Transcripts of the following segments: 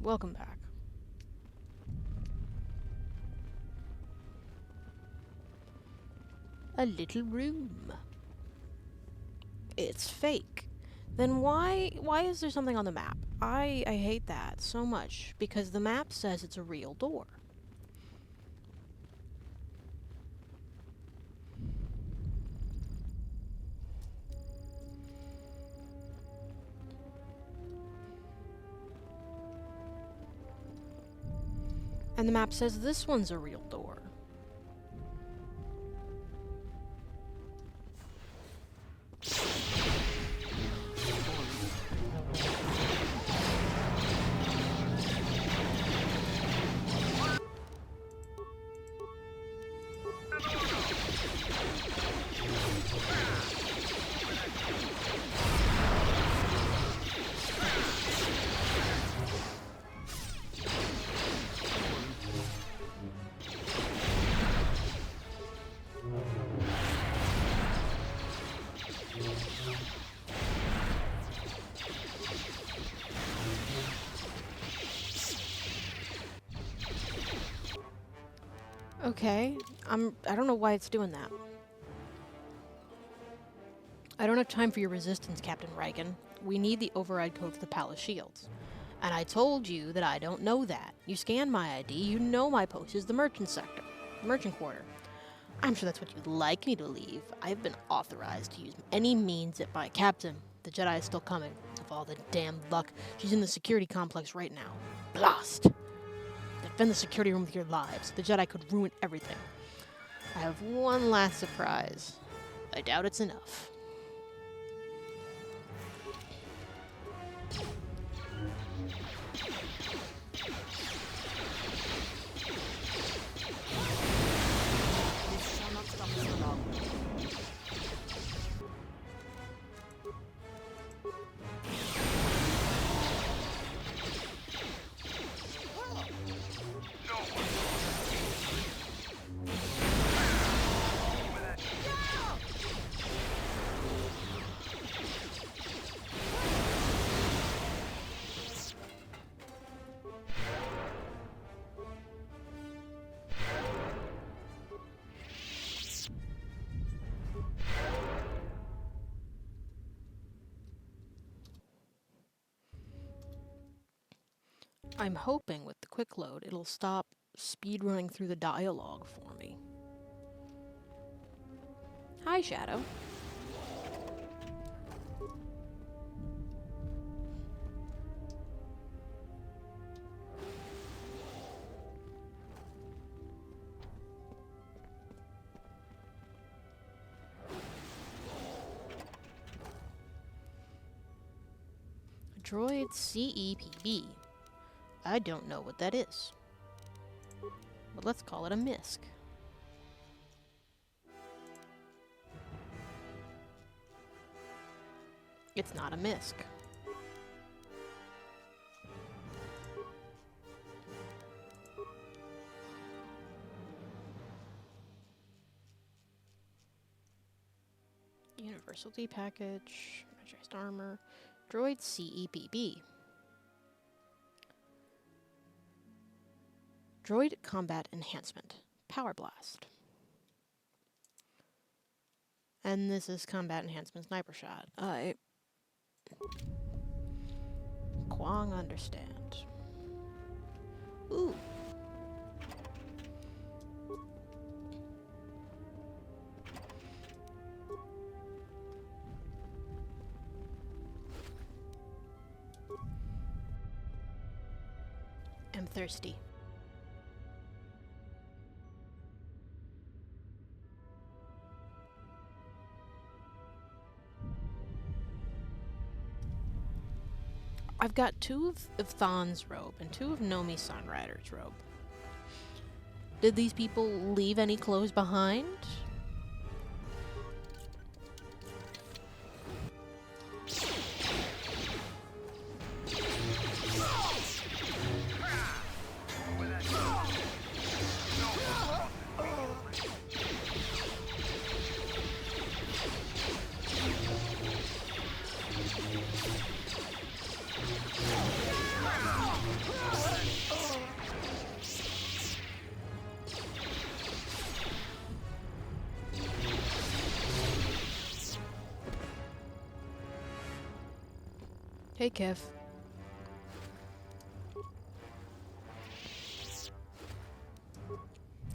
Welcome back. A little room. It's fake. Then why is there something on the map? I hate that so much because the map says it's a real door. And the map says this one's a real door. Okay, I don't know why it's doing that. I don't have time for your resistance, Captain Reagan. We need the override code for the Palace Shields. And I told you that I don't know that. You scanned my ID, you know my post is the merchant sector. Merchant quarter. I'm sure that's what you'd like me to leave. I've been authorized to use any means at my captain. The Jedi is still coming. Of all the damn luck, she's in the security complex right now. Blast! Defend the security room with your lives. The Jedi could ruin everything. I have one last surprise. I doubt it's enough. This shall not stop us for long. I'm hoping with the quick load it'll stop speedrunning through the dialogue for me. Hi, Shadow. Droid CEPB. I don't know what that is. But let's call it a MISC. It's not a MISC. Universal D package, energized armor, droid CEPB. Droid combat enhancement, power blast. And this is combat enhancement sniper shot. Quang understand. Ooh. I'm thirsty. I've got 2 of Than's robe and 2 of Nomi's Sunrider's robe. Did these people leave any clothes behind? Hey, Kev.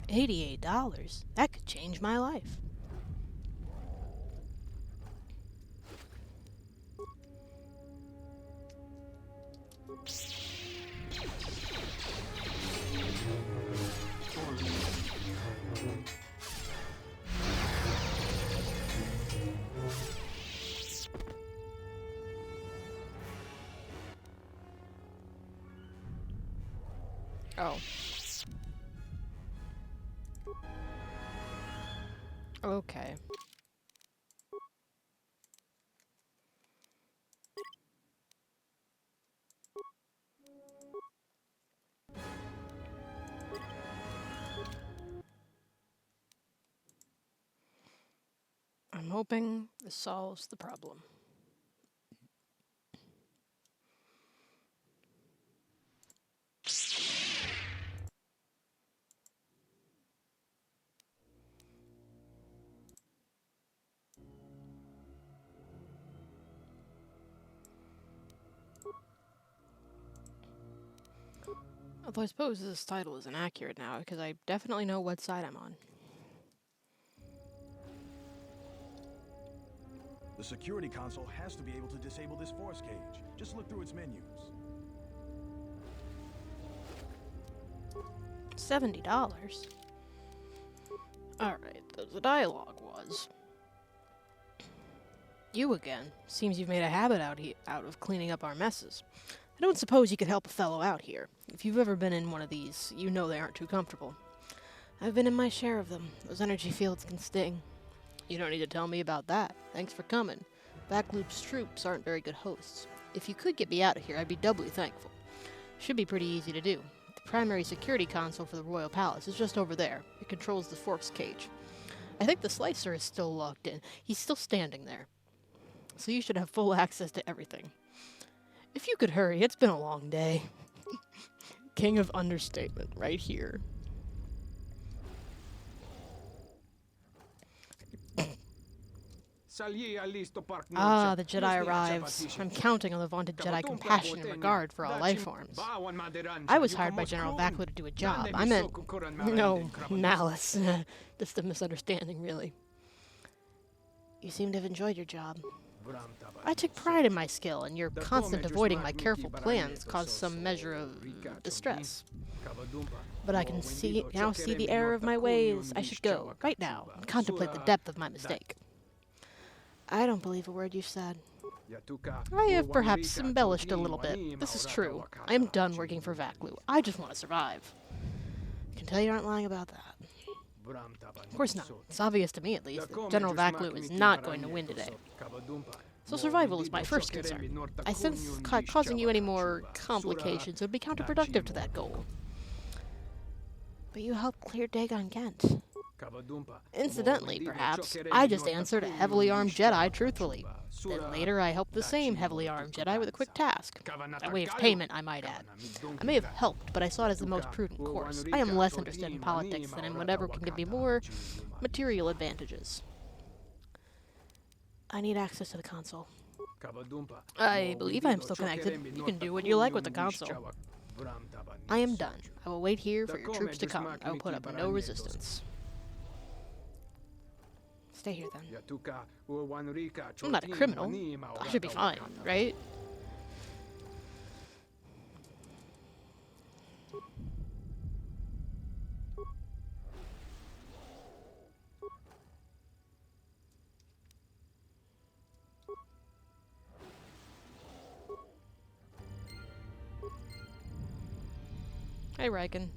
$88? That could change my life. Oh. Okay. I'm hoping this solves the problem. Although I suppose this title isn't accurate now, because I definitely know what side I'm on. The security console has to be able to disable this force cage. Just look through its menus. $70? Alright, the dialogue was... You again. Seems you've made a habit out of cleaning up our messes. I don't suppose you could help a fellow out here. If you've ever been in one of these, you know they aren't too comfortable. I've been in my share of them. Those energy fields can sting. You don't need to tell me about that. Thanks for coming. Backloop's troops aren't very good hosts. If you could get me out of here, I'd be doubly thankful. Should be pretty easy to do. The primary security console for the Royal Palace is just over there. It controls the force cage. I think the slicer is still locked in. He's still standing there. So you should have full access to everything. If you could hurry, it's been a long day. King of understatement, right here. Ah, the Jedi arrives. I'm counting on the vaunted Jedi compassion and regard for all life forms. I was hired by General Vaklu to do a job. I meant... no, malice. Just a misunderstanding, really. You seem to have enjoyed your job. I took pride in my skill, and your constant avoiding my careful plans caused some measure of distress. But I can now see the error of my ways. I should go, right now, and contemplate the depth of my mistake. I don't believe a word you said. I have perhaps embellished a little bit. This is true. I am done working for Vaklu. I just want to survive. I can tell you aren't lying about that. Of course not. It's obvious to me, at least, that General Vaklu is not going to win today. So survival is my first concern. I sense causing you any more complications would be counterproductive to that goal. But you helped clear Dagon Ghent. Incidentally, perhaps, I just answered a heavily armed Jedi truthfully. Then later I helped the same heavily armed Jedi with a quick task. A way of payment, I might add. I may have helped, but I saw it as the most prudent course. I am less interested in politics than in whatever can give me more material advantages. I need access to the console. I believe I am still connected. You can do what you like with the console. I am done. I will wait here for your troops to come. I will put up no resistance. Stay here, then. I'm not a criminal. I should be fine, right? Hey, Riken.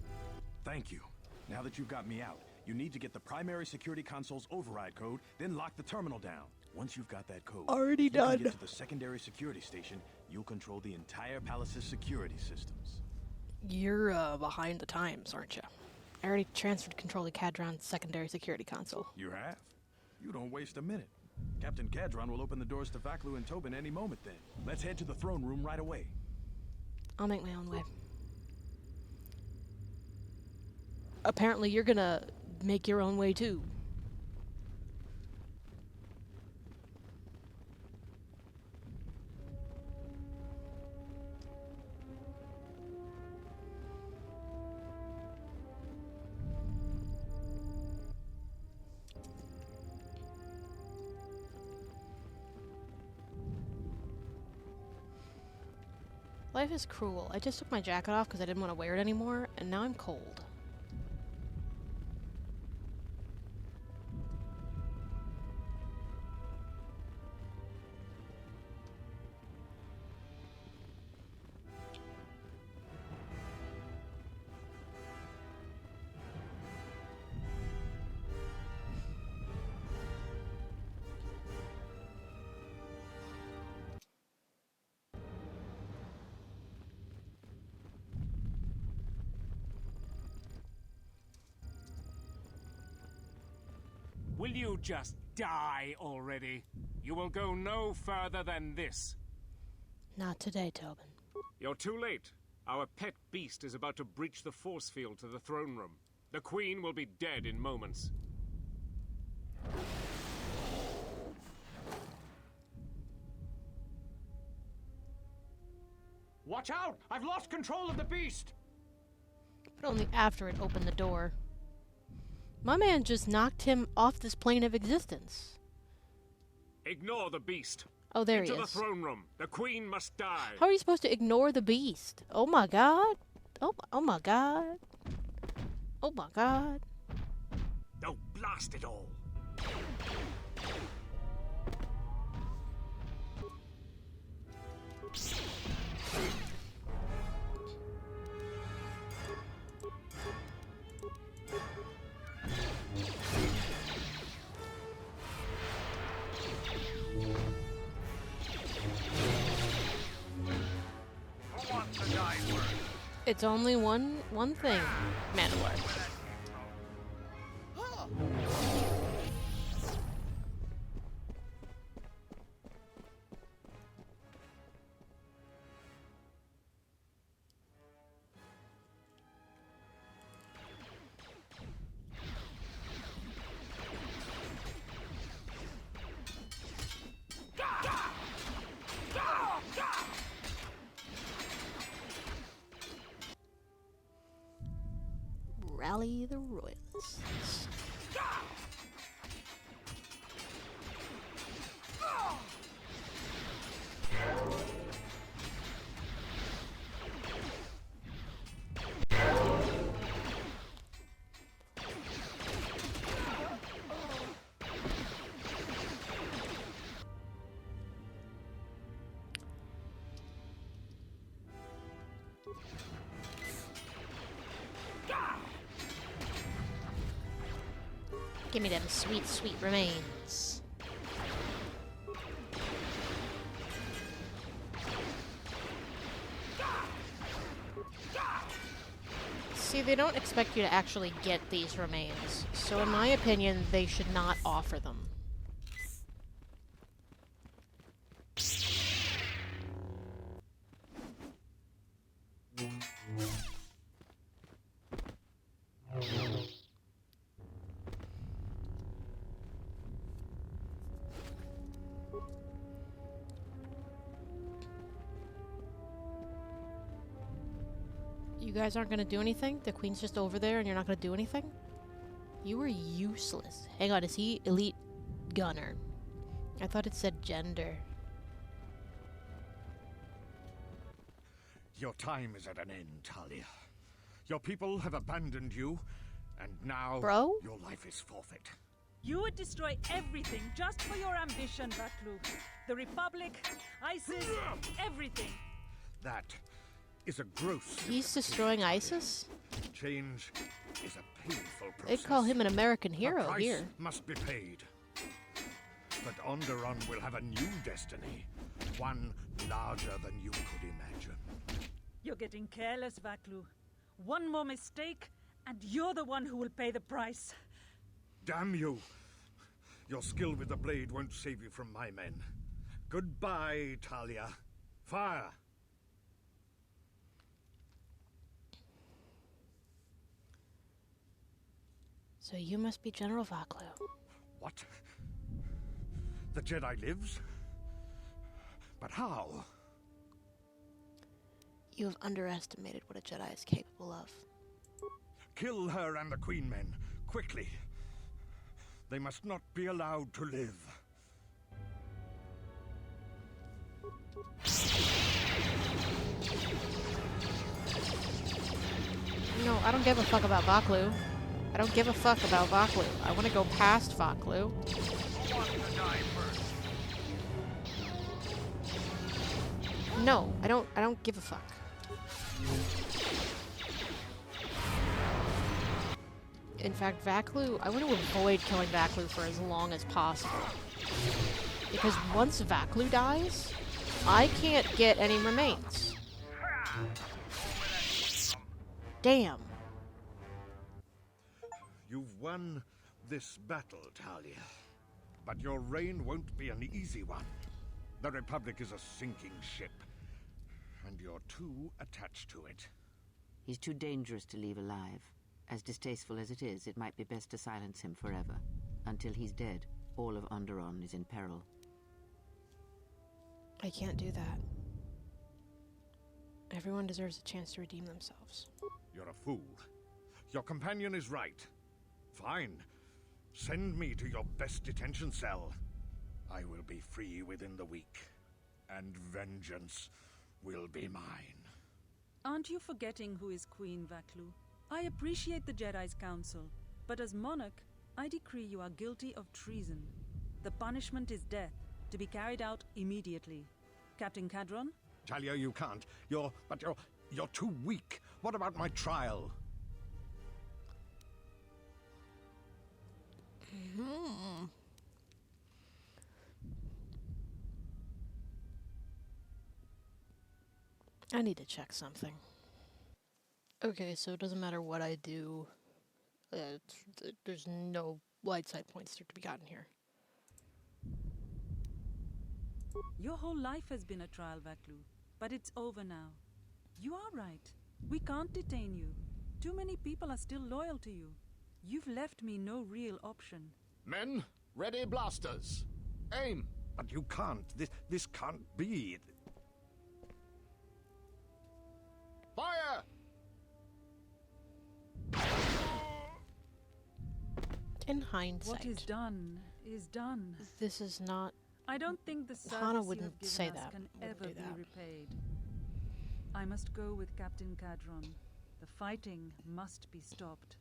Thank you. Now that you've got me out, you need to get the primary security console's override code, then lock the terminal down. Once you've got that code, Already you done. can get to the secondary security station. You'll control the entire palace's security systems. You're behind the times, aren't you? I already transferred control to Cadron's secondary security console. You have? You don't waste a minute. Captain Cadron will open the doors to Vaklu and Tobin any moment then. Let's head to the throne room right away. I'll make my own way. Apparently you're gonna make your own way too. Life is cruel. I just took my jacket off because I didn't want to wear it anymore, and now I'm cold. Will you just die already? You will go no further than this. Not today, Tobin. You're too late. Our pet beast is about to breach the force field to the throne room. The Queen will be dead in moments. Watch out! I've lost control of the beast! But only after it opened the door. My man just knocked him off this plane of existence. Ignore the beast. Oh, there Into he the is. throne room. The Queen must die. How are you supposed to ignore the beast? Oh my god. Oh my god. Oh my god. Oh, blast it all. Who wants to die first? It's only one thing, Mandalore. Rally the Royalists. Give me them sweet, sweet remains. See, they don't expect you to actually get these remains, so in my opinion, they should not offer them. You guys aren't gonna do anything? The Queen's just over there and you're not gonna do anything? You were useless. Hang on, is he elite gunner? I thought it said gender. Your time is at an end, Talia. Your people have abandoned you, and now Bro? your life is forfeit. You would destroy everything just for your ambition, Vatlu. The Republic, ISIS, everything. That is a gross. He's destroying ISIS? Change is a painful process. They'd call him an American A hero price here. must be paid. But Onderon will have a new destiny, one larger than you could imagine. You're getting careless, Vatlu. One more mistake, and you're the one who will pay the price. Damn you! Your skill with the blade won't save you from my men. Goodbye, Talia. Fire! So you must be General Vaklu. What? The Jedi lives? But how? You have underestimated what a Jedi is capable of. Kill her and the Queen men, quickly. They must not be allowed to live. I don't give a fuck about Vaklu. I don't give a fuck about Vaklu. I want to go past Vaklu. Who wants to die first? No, I don't give a fuck. In fact, Vaklu, I want to avoid killing Vaklu for as long as possible. Because once Vaklu dies, I can't get any remains. Damn. You've won this battle, Talia. But your reign won't be an easy one. The Republic is a sinking ship, and you're too attached to it. He's too dangerous to leave alive. As distasteful as it is, it might be best to silence him forever. Until he's dead, all of Onderon is in peril. I can't do that. Everyone deserves a chance to redeem themselves. You're a fool. Your companion is right. Fine. Send me to your best detention cell. I will be free within the week, and vengeance will be mine. Aren't you forgetting who is Queen Vaklu? I appreciate the Jedi's counsel, but as monarch, I decree you are guilty of treason. The punishment is death, to be carried out immediately. Captain Cadron? Talia, you can't. You're too weak. What about my trial? I need to check something. Okay, so it doesn't matter what I do. There's no light side points to be gotten here. Your whole life has been a trial, Vaklu, but it's over now. You are right. We can't detain you. Too many people are still loyal to you. You've left me no real option. Men, ready blasters. Aim. But you can't. This can't be. Fire! In hindsight, What is done is done. this is not. I don't think the service Hana you wouldn't have given say us that. can Wouldn't ever do be that. repaid. I must go with Captain Cadron. The fighting must be stopped.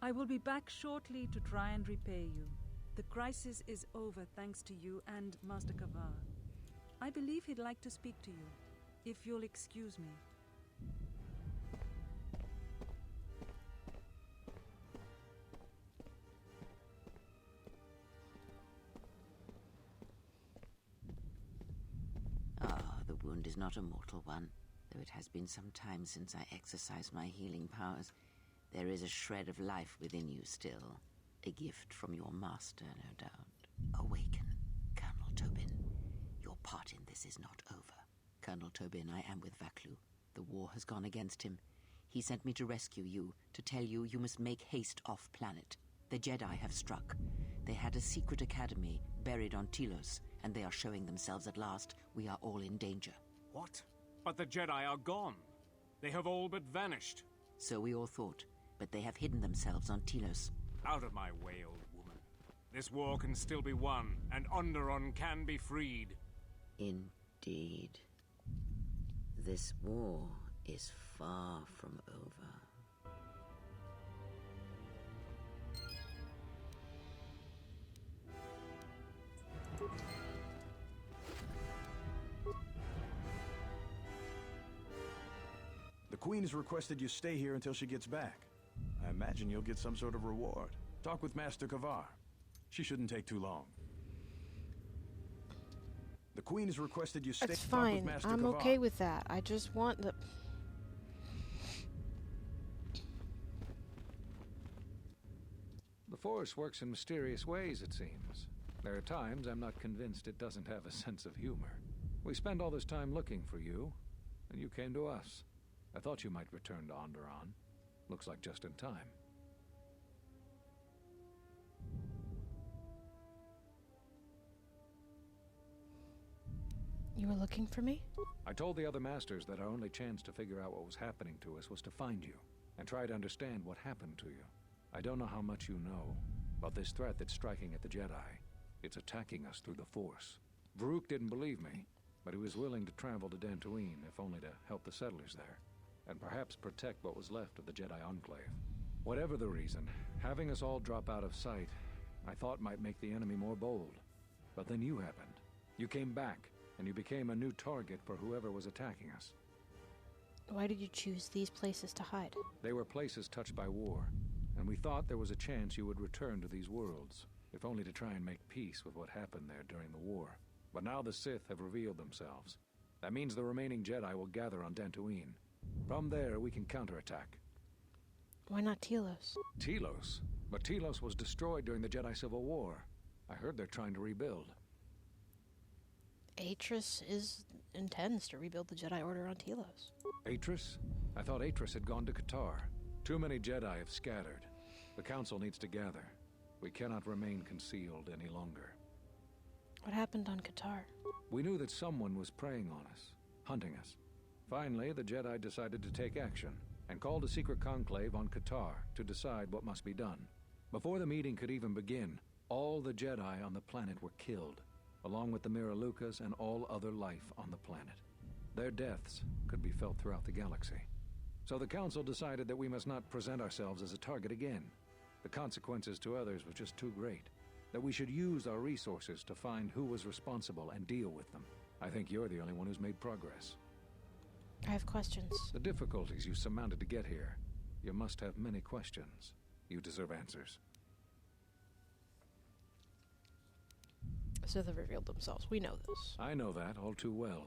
I will be back shortly to try and repay you. The crisis is over thanks to you and Master Kavar. I believe he'd like to speak to you, if you'll excuse me. The wound is not a mortal one, though it has been some time since I exercised my healing powers. There is a shred of life within you still. A gift from your master, no doubt. Awaken, Colonel Tobin. Your part in this is not over. Colonel Tobin, I am with Vaklu. The war has gone against him. He sent me to rescue you, to tell you you must make haste off-planet. The Jedi have struck. They had a secret academy buried on Telos, and they are showing themselves at last. We are all in danger. What? But the Jedi are gone. They have all but vanished. So we all thought, but they have hidden themselves on Telos. Out of my way, old woman. This war can still be won, and Onderon can be freed. Indeed. This war is far from over. The Queen has requested you stay here until she gets back. I imagine you'll get some sort of reward. Talk with Master Kavar. She shouldn't take too long. The Queen has requested you stay. It's Talk with fine. Master I'm Kavar. okay with that. I just want the. The Force works in mysterious ways, it seems. There are times I'm not convinced it doesn't have a sense of humor. We spend all this time looking for you, and you came to us. I thought you might return to Onderon. Looks like just in time. You were looking for me? I told the other masters that our only chance to figure out what was happening to us was to find you, and try to understand what happened to you. I don't know how much you know about this threat that's striking at the Jedi. It's attacking us through the Force. Varuk didn't believe me, but he was willing to travel to Dantooine, if only to help the settlers there. and perhaps protect what was left of the Jedi Enclave. Whatever the reason, having us all drop out of sight, I thought might make the enemy more bold. But then you happened. You came back, and you became a new target for whoever was attacking us. Why did you choose these places to hide? They were places touched by war, and we thought there was a chance you would return to these worlds, if only to try and make peace with what happened there during the war. But now the Sith have revealed themselves. That means the remaining Jedi will gather on Dantooine. From there, we can counterattack. Why not Telos? Telos? But Telos was destroyed during the Jedi Civil War. I heard they're trying to rebuild. Atris intends to rebuild the Jedi Order on Telos. Atris? I thought Atris had gone to Kotor. Too many Jedi have scattered. The Council needs to gather. We cannot remain concealed any longer. What happened on Kotor? We knew that someone was preying on us, hunting us. Finally, the Jedi decided to take action and called a secret conclave on Kotor to decide what must be done. Before the meeting could even begin, all the Jedi on the planet were killed, along with the Miralukas and all other life on the planet. Their deaths could be felt throughout the galaxy. So the Council decided that we must not present ourselves as a target again. The consequences to others were just too great. That we should use our resources to find who was responsible and deal with them. I think you're the only one who's made progress. I have questions. The difficulties you surmounted to get here. You must have many questions. You deserve answers. Sith have revealed themselves. We know this. I know that all too well.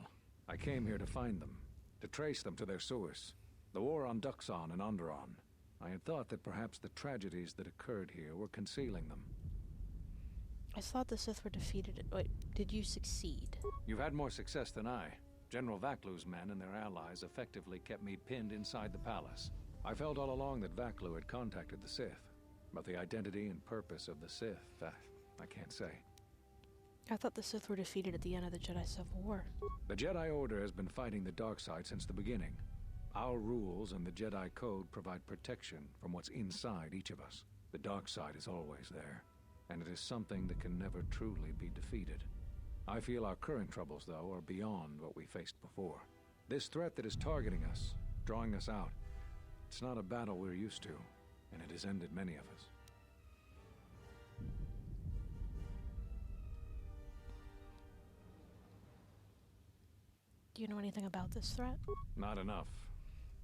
I came here to find them, to trace them to their source. The war on Duxon and Onderon. I had thought that perhaps the tragedies that occurred here were concealing them. I thought the Sith were defeated. Wait, did you succeed? You've had more success than I. General Vaklu's men and their allies effectively kept me pinned inside the palace. I felt all along that Vaklu had contacted the Sith, but the identity and purpose of the Sith, I can't say. I thought the Sith were defeated at the end of the Jedi Civil War. The Jedi Order has been fighting the dark side since the beginning. Our rules and the Jedi Code provide protection from what's inside each of us. The dark side is always there, and it is something that can never truly be defeated. I feel our current troubles, though, are beyond what we faced before. This threat that is targeting us, drawing us out, it's not a battle we're used to, and it has ended many of us. Do you know anything about this threat? Not enough.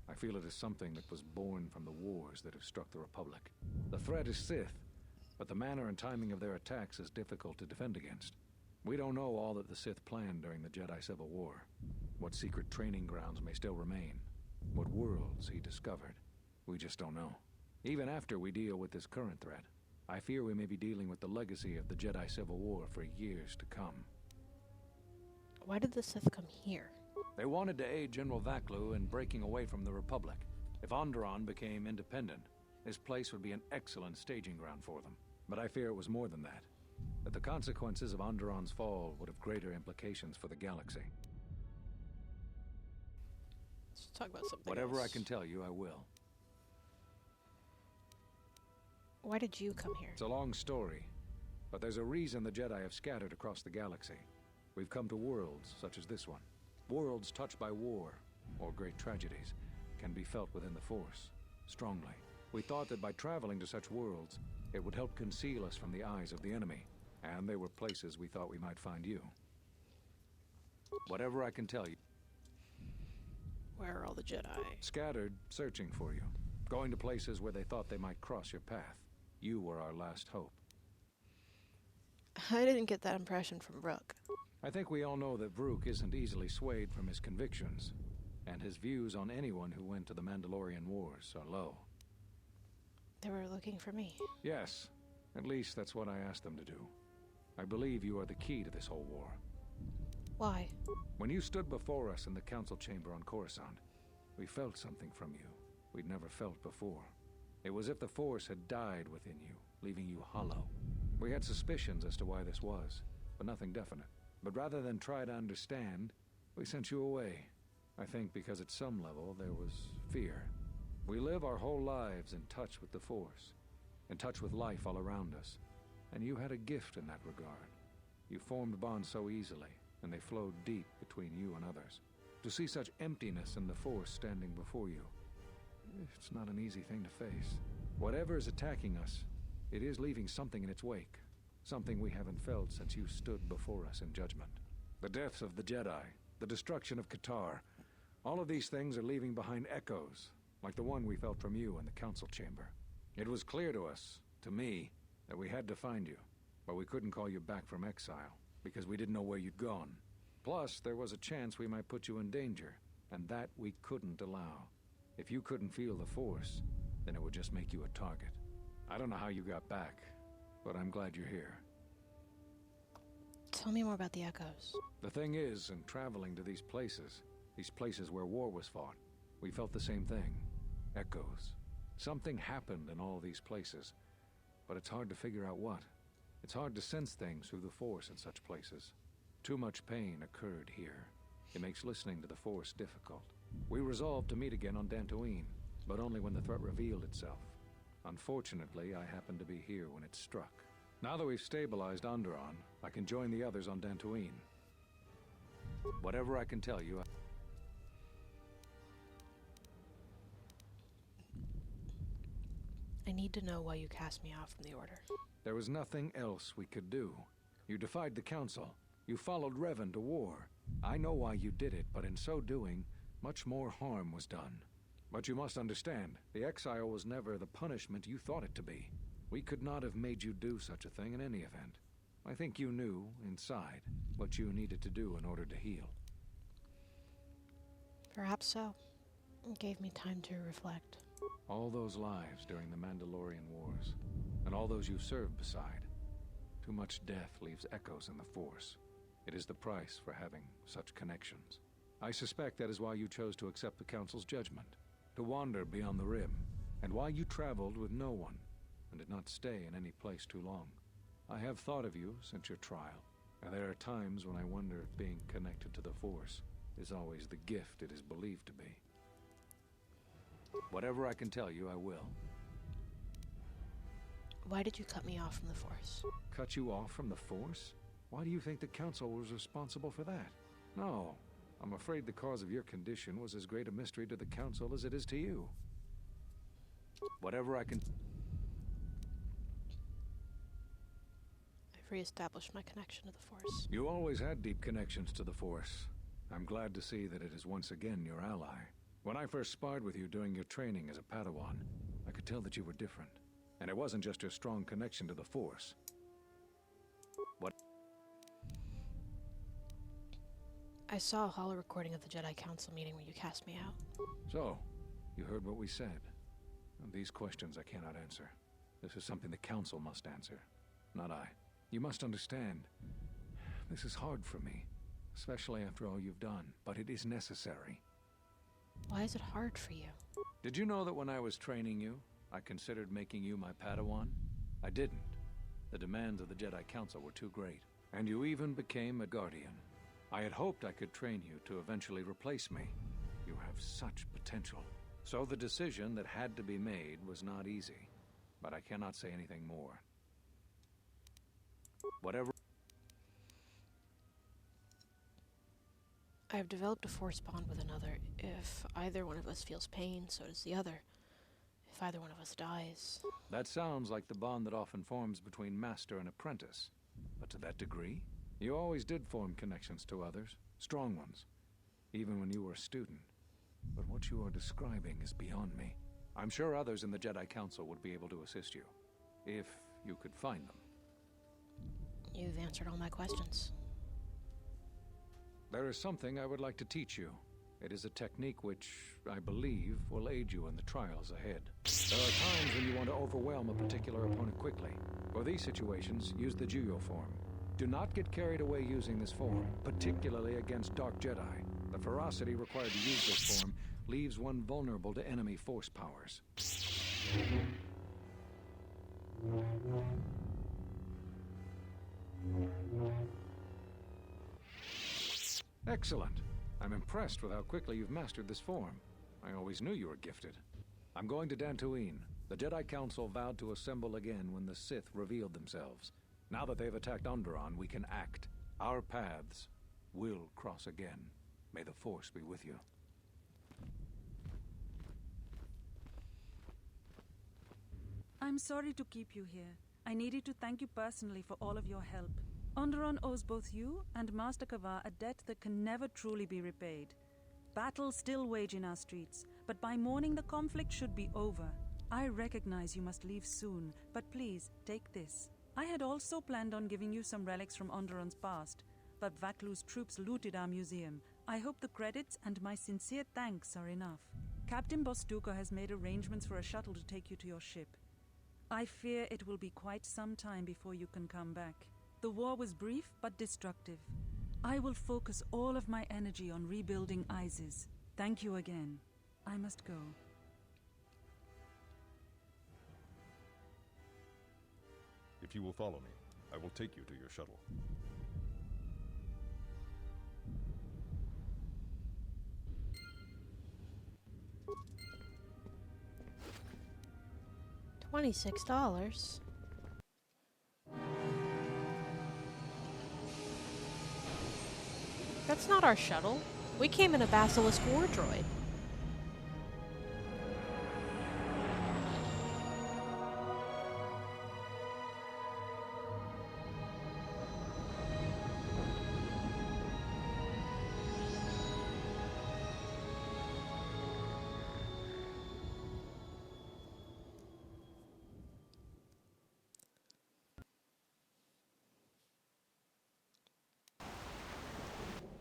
I feel it is something that was born from the wars that have struck the Republic. The threat is Sith, but the manner and timing of their attacks is difficult to defend against. We don't know all that the Sith planned during the Jedi Civil War. What secret training grounds may still remain. What worlds he discovered. We just don't know. Even after we deal with this current threat, I fear we may be dealing with the legacy of the Jedi Civil War for years to come. Why did the Sith come here? They wanted to aid General Vaklu in breaking away from the Republic. If Onderon became independent, this place would be an excellent staging ground for them. But I fear it was more than that. That the consequences of Onderon's fall would have greater implications for the galaxy. Let's talk about something Whatever else. I can tell you, I will. Why did you come here? It's a long story, but there's a reason the Jedi have scattered across the galaxy. We've come to worlds such as this one. Worlds touched by war, or great tragedies, can be felt within the Force, strongly. We thought that by traveling to such worlds, it would help conceal us from the eyes of the enemy, and they were places we thought we might find you. Whatever I can tell you. Where are all the Jedi? Scattered, searching for you. Going to places where they thought they might cross your path. You were our last hope. I didn't get that impression from Rook. I think we all know that Vrook isn't easily swayed from his convictions, and his views on anyone who went to the Mandalorian Wars are low. They were looking for me. Yes, at least that's what I asked them to do. I believe you are the key to this whole war. Why? When you stood before us in the council chamber on Coruscant, we felt something from you we'd never felt before. It was as if the Force had died within you, leaving you hollow. We had suspicions as to why this was, but nothing definite. But rather than try to understand, we sent you away. I think because at some level there was fear. We live our whole lives in touch with the Force, in touch with life all around us. And you had a gift in that regard. You formed bonds so easily, and they flowed deep between you and others. To see such emptiness in the Force standing before you, it's not an easy thing to face. Whatever is attacking us, it is leaving something in its wake. Something we haven't felt since you stood before us in judgment. The deaths of the Jedi, the destruction of Kotor, all of these things are leaving behind echoes, like the one we felt from you in the Council Chamber. It was clear to us, to me, that we had to find you, but we couldn't call you back from exile, because we didn't know where you'd gone. Plus, there was a chance we might put you in danger, and that we couldn't allow. If you couldn't feel the Force, then it would just make you a target. I don't know how you got back, but I'm glad you're here. Tell me more about the echoes. The thing is, in traveling to these places where war was fought, we felt the same thing. Echoes. Something happened in all these places, but it's hard to figure out what. It's hard to sense things through the Force in such places. Too much pain occurred here. It makes listening to the Force difficult. We resolved to meet again on Dantooine, but only when the threat revealed itself. Unfortunately, I happened to be here when it struck. Now that we've stabilized Onderon, I can join the others on Dantooine. Whatever I can tell you, I need to know why you cast me off from the Order. there was nothing else we could do. You defied the Council. You followed Revan to war. I know why you did it, but in so doing, much more harm was done. But you must understand, the exile was never the punishment you thought it to be. We could not have made you do such a thing in any event. I think you knew, inside, what you needed to do in order to heal. Perhaps so. It gave me time to reflect. All those lives during the Mandalorian Wars, and all those you served beside. Too much death leaves echoes in the Force. It is the price for having such connections. I suspect that is why you chose to accept the Council's judgment, to wander beyond the Rim, and why you traveled with no one, and did not stay in any place too long. I have thought of you since your trial, and there are times when I wonder if being connected to the Force is always the gift it is believed to be. Whatever I can tell you, I will. Why did you cut me off from the Force? Cut you off from the Force? Why do you think the Council was responsible for that? No, I'm afraid the cause of your condition was as great a mystery to the Council as it is to you. Whatever I can... I've reestablished my connection to the Force. You always had deep connections to the Force. I'm glad to see that it is once again your ally. When I first sparred with you during your training as a Padawan, I could tell that you were different. And it wasn't just your strong connection to the Force. What? I saw a holo recording of the Jedi Council meeting when you cast me out. So, you heard what we said. These questions I cannot answer. This is something the Council must answer, not I. You must understand, this is hard for me, especially after all you've done, but it is necessary. Why is it hard for you? Did you know that when I was training you, I considered making you my Padawan? I didn't. The demands of the Jedi Council were too great, and you even became a Guardian. I had hoped I could train you to eventually replace me. You have such potential. So the decision that had to be made was not easy, but I cannot say anything more. Whatever... I have developed a Force bond with another. If either one of us feels pain, so does the other. If either one of us dies... That sounds like the bond that often forms between master and apprentice. But to that degree? You always did form connections to others, strong ones, even when you were a student. But what you are describing is beyond me. I'm sure others in the Jedi Council would be able to assist you, if you could find them. You've answered all my questions. There is something I would like to teach you. It is a technique which, I believe, will aid you in the trials ahead. There are times when you want to overwhelm a particular opponent quickly. For these situations, use the Juyo form. Do not get carried away using this form, particularly against Dark Jedi. The ferocity required to use this form leaves one vulnerable to enemy Force powers. Excellent. I'm impressed with how quickly you've mastered this form. I always knew you were gifted. I'm going to Dantooine. The Jedi Council vowed to assemble again when the Sith revealed themselves. Now that they've attacked Onderon, we can act. Our paths will cross again. May the Force be with you. I'm sorry to keep you here. I needed to thank you personally for all of your help. Onderon owes both you and Master Kavar a debt that can never truly be repaid. Battles still wage in our streets, but by morning the conflict should be over. I recognize you must leave soon, but please, take this. I had also planned on giving you some relics from Onderon's past, but Vaklu's troops looted our museum. I hope the credits and my sincere thanks are enough. Captain Bostuko has made arrangements for a shuttle to take you to your ship. I fear it will be quite some time before you can come back. The war was brief but destructive. I will focus all of my energy on rebuilding Isis. Thank you again. I must go. If you will follow me, I will take you to your shuttle. $26. That's not our shuttle. We came in a Basilisk war droid.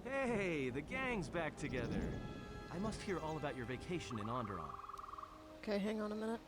Hey, the gang's back together. I must hear all about your vacation in Onderon. Okay, hang on a minute.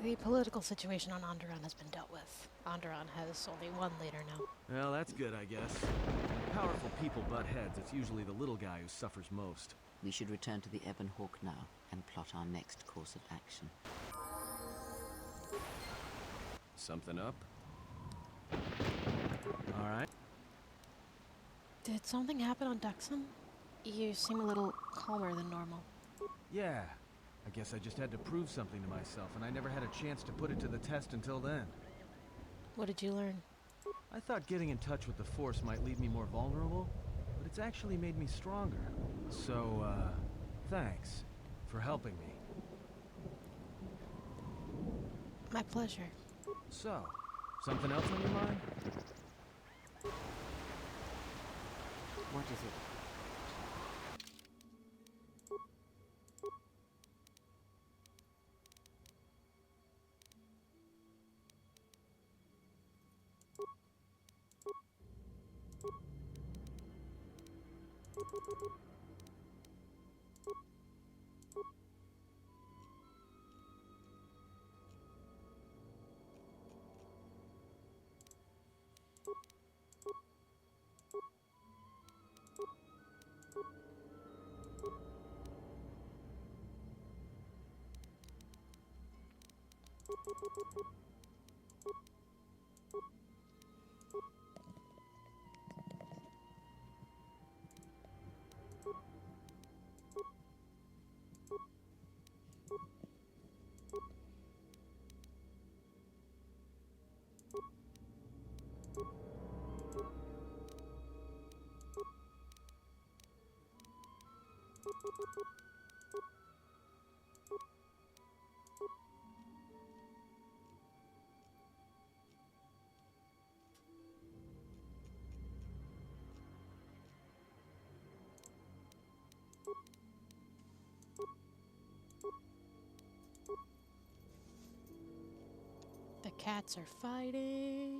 The political situation on Onderon has been dealt with. Onderon has only one leader now. Well, that's good, I guess. When powerful people butt heads, it's usually the little guy who suffers most. We should return to the Ebon Hawk now and plot our next course of action. Something up? Alright. Did something happen on Dexon? You seem a little calmer than normal. Yeah. I guess I just had to prove something to myself, and I never had a chance to put it to the test until then. What did you learn? I thought getting in touch with the Force might leave me more vulnerable, but it's actually made me stronger. So, thanks for helping me. My pleasure. So, something else on your mind? What is it? The cats are fighting.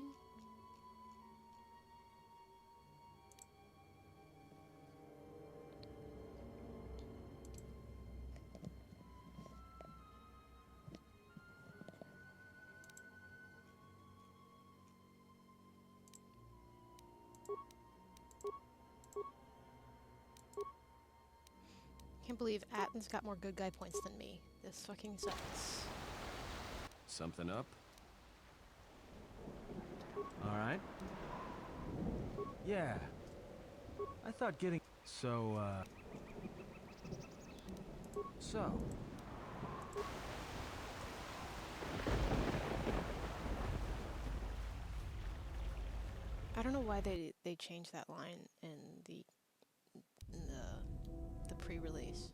Can't believe Atten's got more good guy points than me. This fucking sucks. Something up? Alright. Yeah. I thought getting... So. I don't know why they changed that line in the pre-release,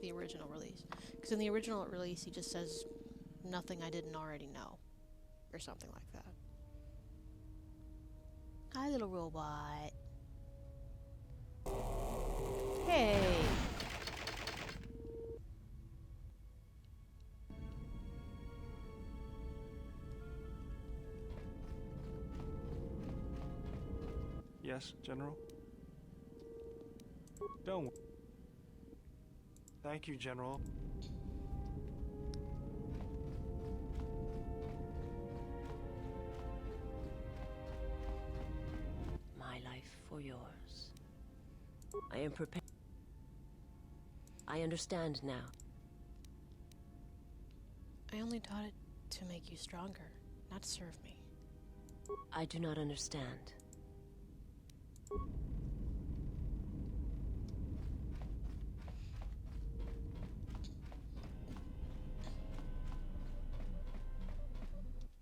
the original release. Because in the original release, he just says nothing I didn't already know, or something like that. Hi, little robot. Hey. Yes, General? Don't. Thank you, General. My life for yours. I am prepared. I understand now. I only taught it to make you stronger, not to serve me. I do not understand.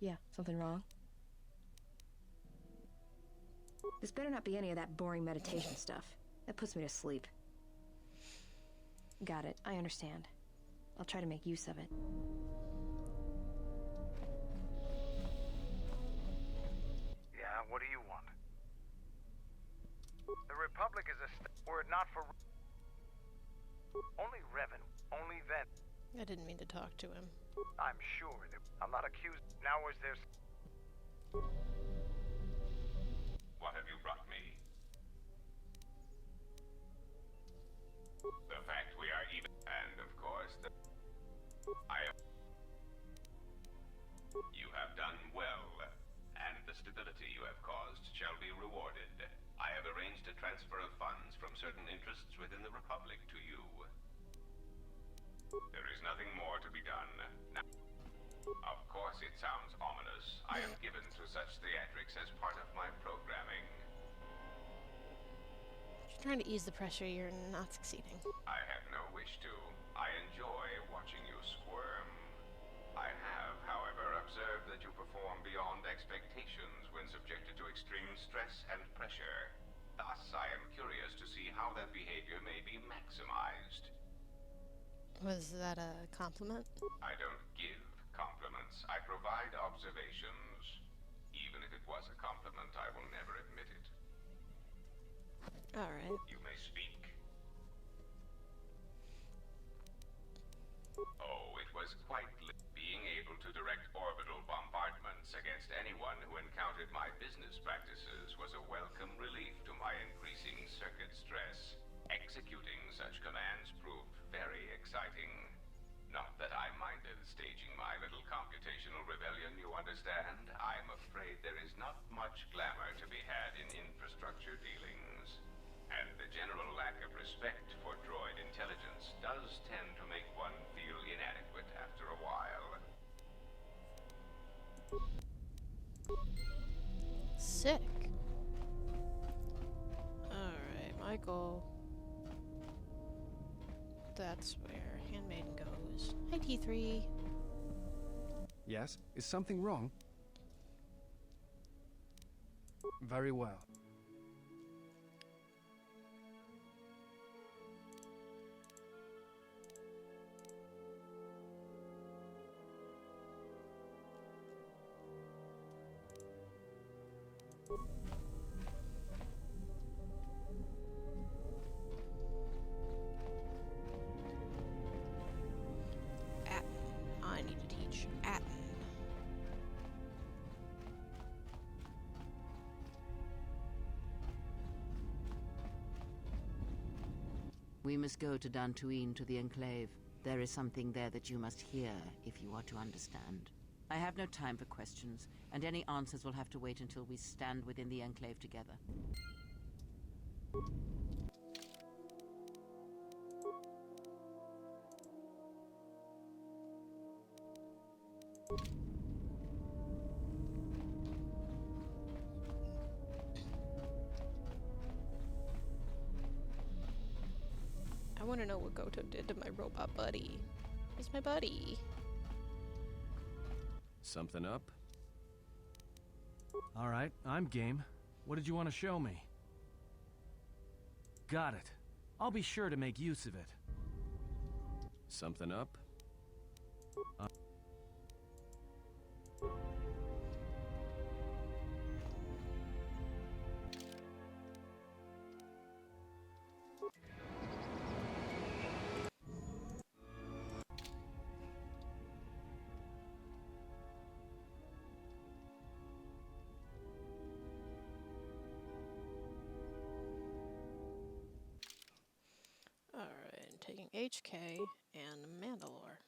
Yeah, something wrong? This better not be any of that boring meditation stuff. That puts me to sleep. Got it. I understand. I'll try to make use of it. Yeah, what do you want? The Republic is were it not for... Only Revan, only then. I didn't mean to talk to him. I'm sure that I'm not accused. Now is there... What have you brought me? The fact we are even, and of course, You have done well, and the stability you have caused shall be rewarded. I have arranged a transfer of funds from certain interests within the Republic to you. There is nothing more to be done. Now, of course, it sounds ominous. I am given to such theatrics as part of my programming. You're trying to ease the pressure, you're not succeeding. I have no wish to. I enjoy watching you squirm. I have, however, observed that you perform beyond expectations when subjected to extreme stress and pressure. Thus, I am curious to see how that behavior may be maximized. Was that a compliment? I don't give compliments. I provide observations. Even if it was a compliment, I will never admit it. All right. You may speak. Oh, it was quite being able to direct orbital bombardments against anyone who encountered my business practices was a welcome relief to my increasing circuit stress. Executing such commands proved very exciting. Not that I minded staging my little computational rebellion, you understand. I'm afraid there is not much glamour to be had in infrastructure dealings. And the general lack of respect for droid intelligence does tend to make one feel inadequate after a while. Sick. Alright, Michael. That's where Handmaiden goes. Hi, T3. Yes? Is something wrong? Very well. I need to teach Atten. We must go to Dantooine, to the Enclave. There is something there that you must hear if you are to understand. I have no time for questions, and any answers will have to wait until we stand within the Enclave together. I want to know what Goto did to my robot buddy. He's my buddy. Something up? All right, I'm game. What did you want to show me? Got it. I'll be sure to make use of it. Something up? Alright, taking HK and Mandalore.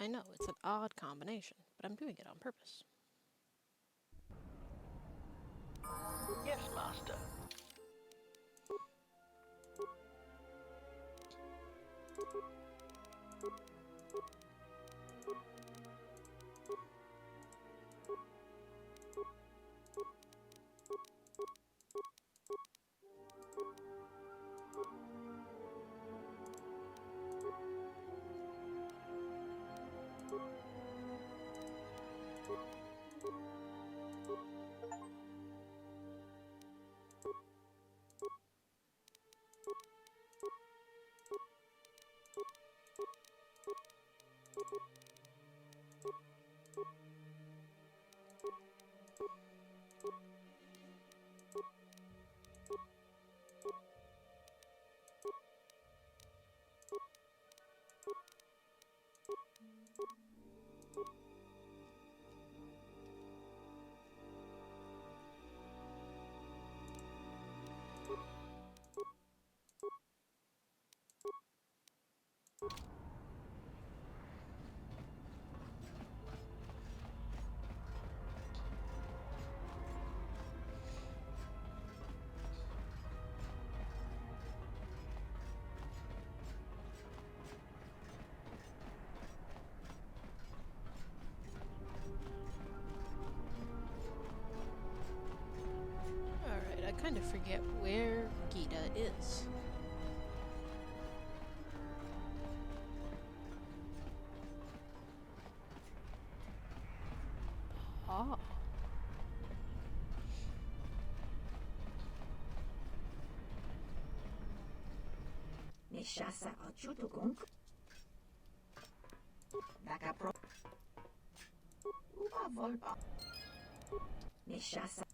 I know, it's an odd combination, but I'm doing it on purpose. Yes, Master. Alright, I kind of forget where Gita is. Ah. Neshasa Achutugunk. Dakapro. Uba Volpa. Neshasa.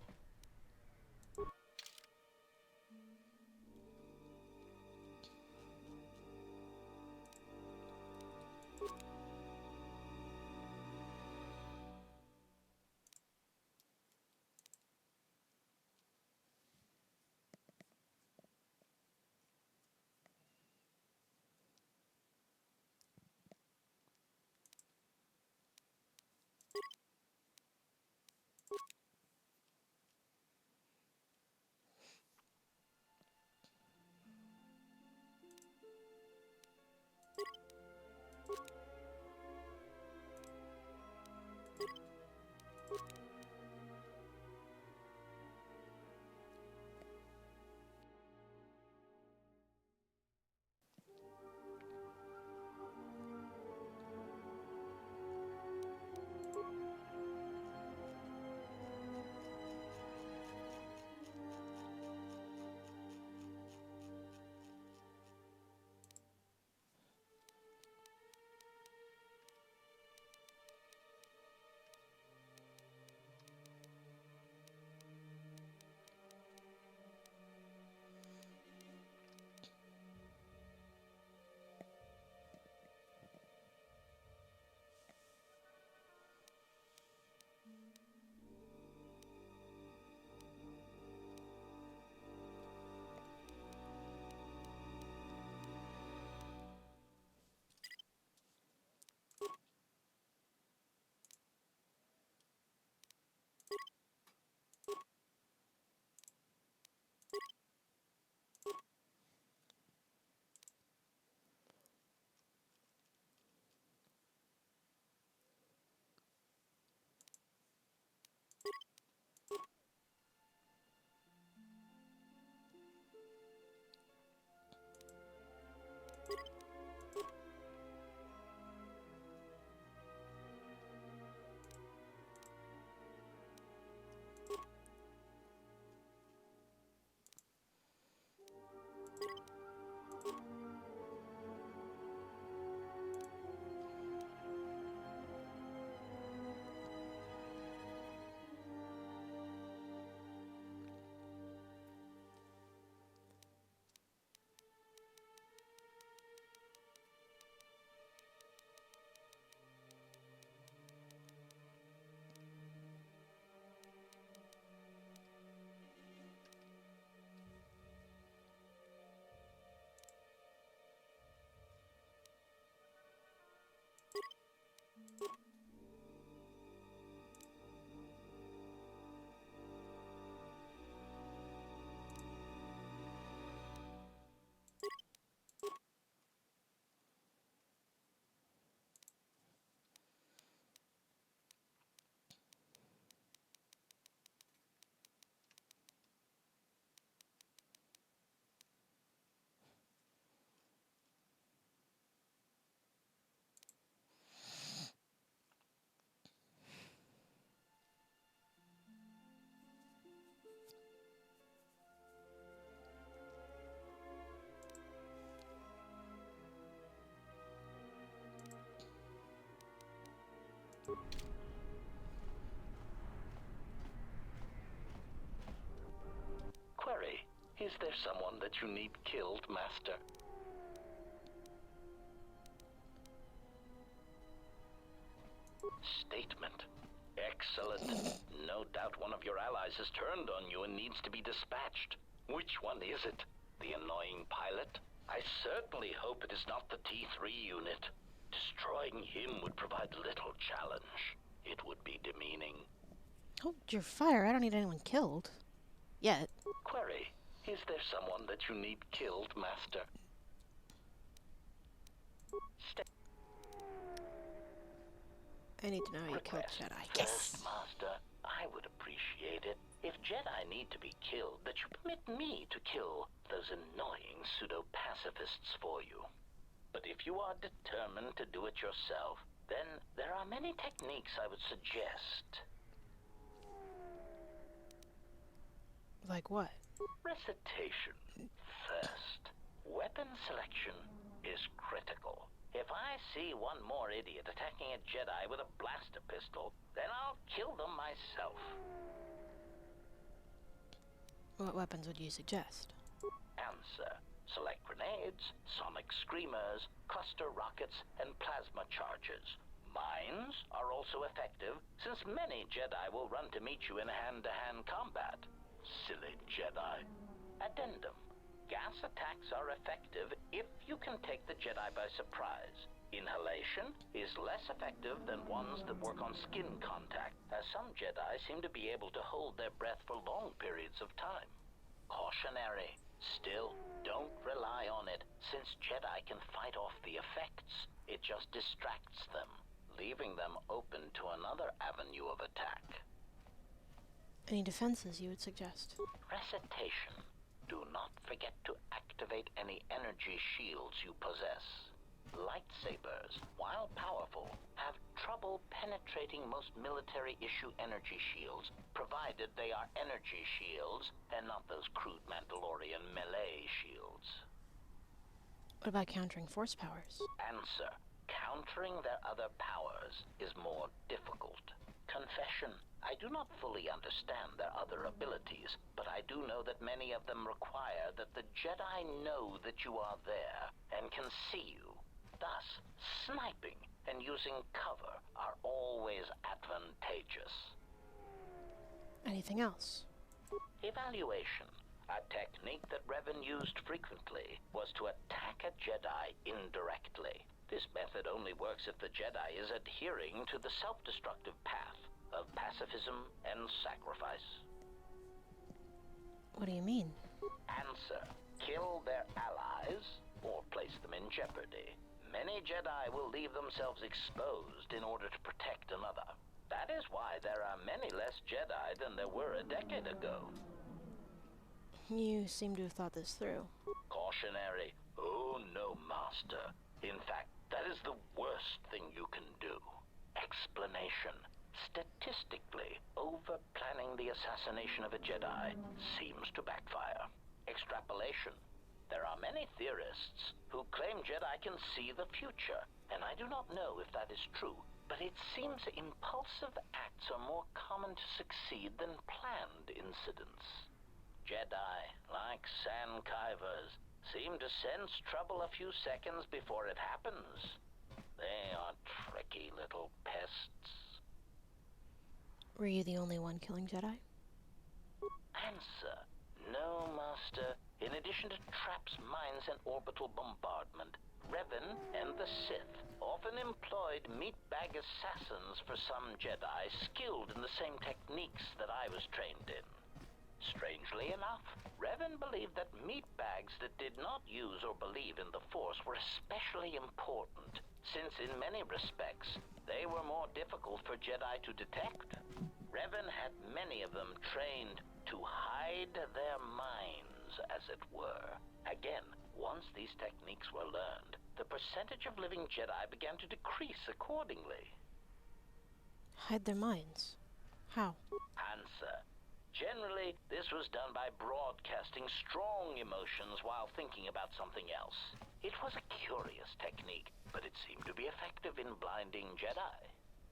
Query, is there someone that you need killed, Master? Statement. Excellent. No doubt one of your allies has turned on you and needs to be dispatched. Which one is it? The annoying pilot? I certainly hope it is not the T3 unit. Destroying him would provide little challenge. It would be demeaning. Hold your fire. I don't need anyone killed. Yet. Query, is there someone that you need killed, Master? I need to know how you killed Jedi. Yes! Master, I would appreciate it if Jedi need to be killed, that you permit me to kill those annoying pseudo-pacifists for you. But if you are determined to do it yourself, then there are many techniques I would suggest. Like what? Recitation. First, weapon selection is critical. If I see one more idiot attacking a Jedi with a blaster pistol, then I'll kill them myself. What weapons would you suggest? Answer. Select grenades, sonic screamers, cluster rockets, and plasma charges. Mines are also effective, since many Jedi will run to meet you in hand-to-hand combat. Silly Jedi. Addendum. Gas attacks are effective if you can take the Jedi by surprise. Inhalation is less effective than ones that work on skin contact, as some Jedi seem to be able to hold their breath for long periods of time. Cautionary. Still, don't rely on it, since Jedi can fight off the effects. It just distracts them, leaving them open to another avenue of attack. Any defenses you would suggest? Recitation. Do not forget to activate any energy shields you possess. Lightsabers, while powerful, have trouble penetrating most military-issue energy shields, provided they are energy shields and not those crude Mandalorian melee shields. What about countering force powers? Answer. Countering their other powers is more difficult. Confession. I do not fully understand their other abilities, but I do know that many of them require that the Jedi know that you are there and can see you. Thus, sniping and using cover are always advantageous. Anything else? Evaluation. A technique that Revan used frequently was to attack a Jedi indirectly. This method only works if the Jedi is adhering to the self-destructive path of pacifism and sacrifice. What do you mean? Answer. Kill their allies or place them in jeopardy. Many Jedi will leave themselves exposed in order to protect another. That is why there are many less Jedi than there were a decade ago. You seem to have thought this through. Cautionary. Oh no, Master. In fact, that is the worst thing you can do. Explanation. Statistically, over-planning the assassination of a Jedi seems to backfire. Extrapolation. There are many theorists who claim Jedi can see the future, and I do not know if that is true, but it seems impulsive acts are more common to succeed than planned incidents. Jedi, like sand kivers, seem to sense trouble a few seconds before it happens. They are tricky little pests. Were you the only one killing Jedi? Answer. No, Master. In addition to traps, mines, and orbital bombardment, Revan and the Sith often employed meatbag assassins for some Jedi skilled in the same techniques that I was trained in. Strangely enough, Revan believed that meatbags that did not use or believe in the Force were especially important, since in many respects, they were more difficult for Jedi to detect. Revan had many of them trained to hide their minds, as it were. Again, once these techniques were learned, the percentage of living Jedi began to decrease accordingly. Hide their minds? How? Answer. Generally, this was done by broadcasting strong emotions while thinking about something else. It was a curious technique, but it seemed to be effective in blinding Jedi.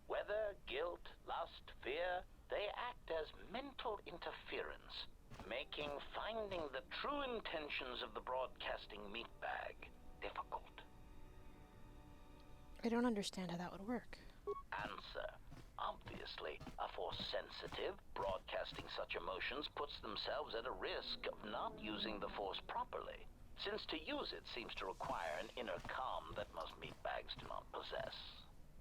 Whether guilt, lust, fear, they act as mental interference, making finding the true intentions of the broadcasting meatbag difficult. I don't understand how that would work. Answer. Obviously, a force sensitive, broadcasting such emotions puts themselves at a risk of not using the force properly, since to use it seems to require an inner calm that most meatbags do not possess.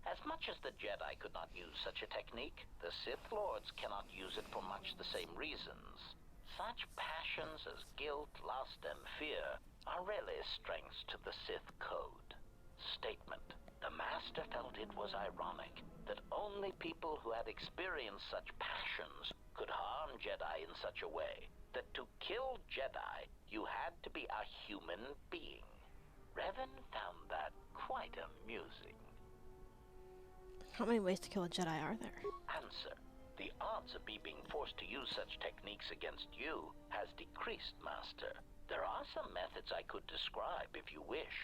As much as the Jedi could not use such a technique, the Sith Lords cannot use it for much the same reasons. Such passions as guilt, lust, and fear are really strengths to the Sith code. Statement. The Master felt it was ironic that only people who had experienced such passions could harm Jedi in such a way that to kill Jedi, you had to be a human being. Revan found that quite amusing. How many ways to kill a Jedi are there? Answer. The odds of me being forced to use such techniques against you has decreased, Master. There are some methods I could describe if you wish.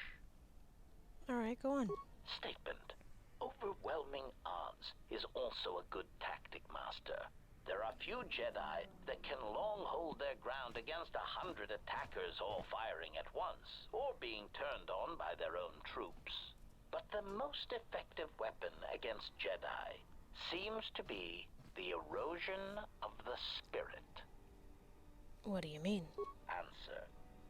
Alright, go on. Statement. Overwhelming odds is also a good tactic, Master. There are few Jedi that can long hold their ground against 100 attackers all firing at once, or being turned on by their own troops. But the most effective weapon against Jedi seems to be the erosion of the spirit. What do you mean? Answer.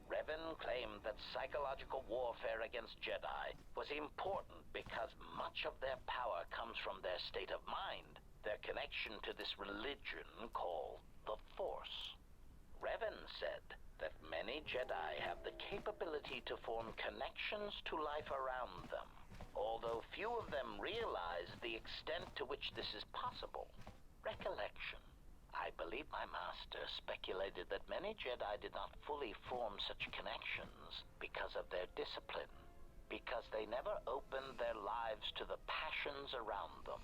Revan claimed that psychological warfare against Jedi was important because much of their power comes from their state of mind, their connection to this religion called the Force. Revan said that many Jedi have the capability to form connections to life around them, although few of them realize the extent to which this is possible. Recollection. I believe my master speculated that many Jedi did not fully form such connections because of their discipline, because they never opened their lives to the passions around them.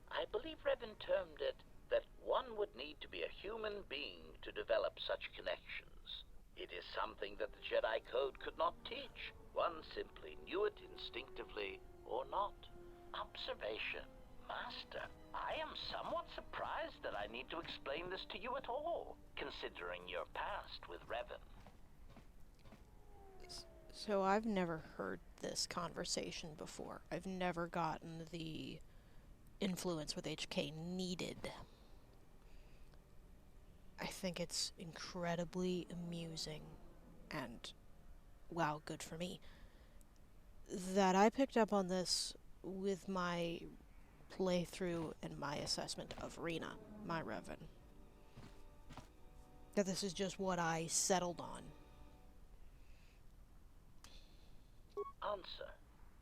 I believe Revan termed it that one would need to be a human being to develop such connections. It is something that the Jedi Code could not teach. One simply knew it instinctively or not. Observation. Master, I am somewhat surprised that I need to explain this to you at all, considering your past with Revan. So I've never heard this conversation before. I've never gotten the influence with HK needed. I think it's incredibly amusing and, wow, good for me, that I picked up on this with my playthrough and my assessment of Rena, my Revan. That this is just what I settled on. Answer.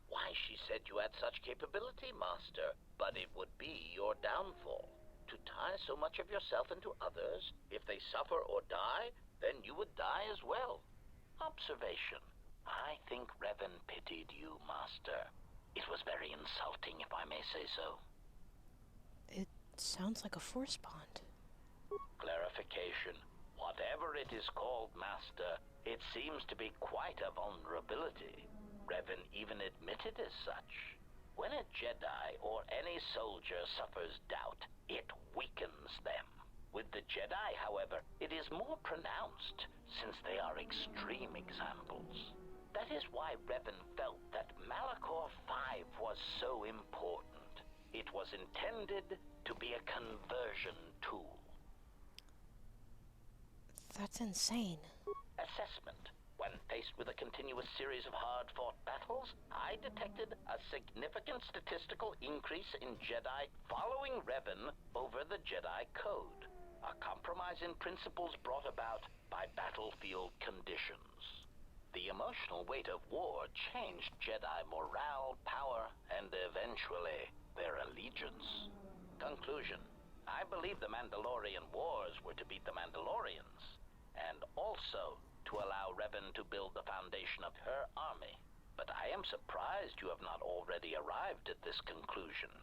Why, she said you had such capability, Master, but it would be your downfall. To tie so much of yourself into others, if they suffer or die, then you would die as well. Observation. I think Revan pitied you, Master. It was very insulting, if I may say so. It sounds like a force bond. Clarification. Whatever it is called, Master, it seems to be quite a vulnerability. Revan even admitted as such. When a Jedi or any soldier suffers doubt, it weakens them. With the Jedi, however, it is more pronounced, since they are extreme examples. That is why Revan felt that Malachor 5 was so important. It was intended to be a conversion tool. That's insane. Assessment. When faced with a continuous series of hard-fought battles, I detected a significant statistical increase in Jedi following Revan over the Jedi Code, a compromise in principles brought about by battlefield conditions. The emotional weight of war changed Jedi morale, power, and eventually their allegiance. Conclusion. I believe the Mandalorian Wars were to beat the Mandalorians, and also to allow Revan to build the foundation of her army. But I am surprised you have not already arrived at this conclusion.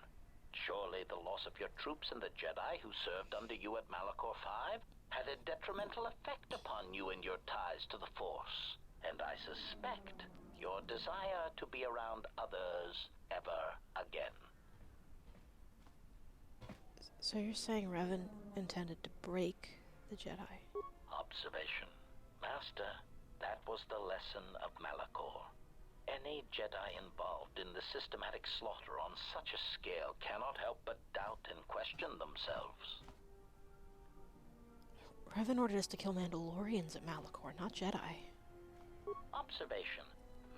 Surely the loss of your troops and the Jedi who served under you at Malachor 5 had a detrimental effect upon you and your ties to the Force. And I suspect your desire to be around others ever again. So you're saying Revan intended to break the Jedi? Observation. Master, that was the lesson of Malachor. Any Jedi involved in the systematic slaughter on such a scale cannot help but doubt and question themselves. Revan ordered us to kill Mandalorians at Malachor, not Jedi. Observation.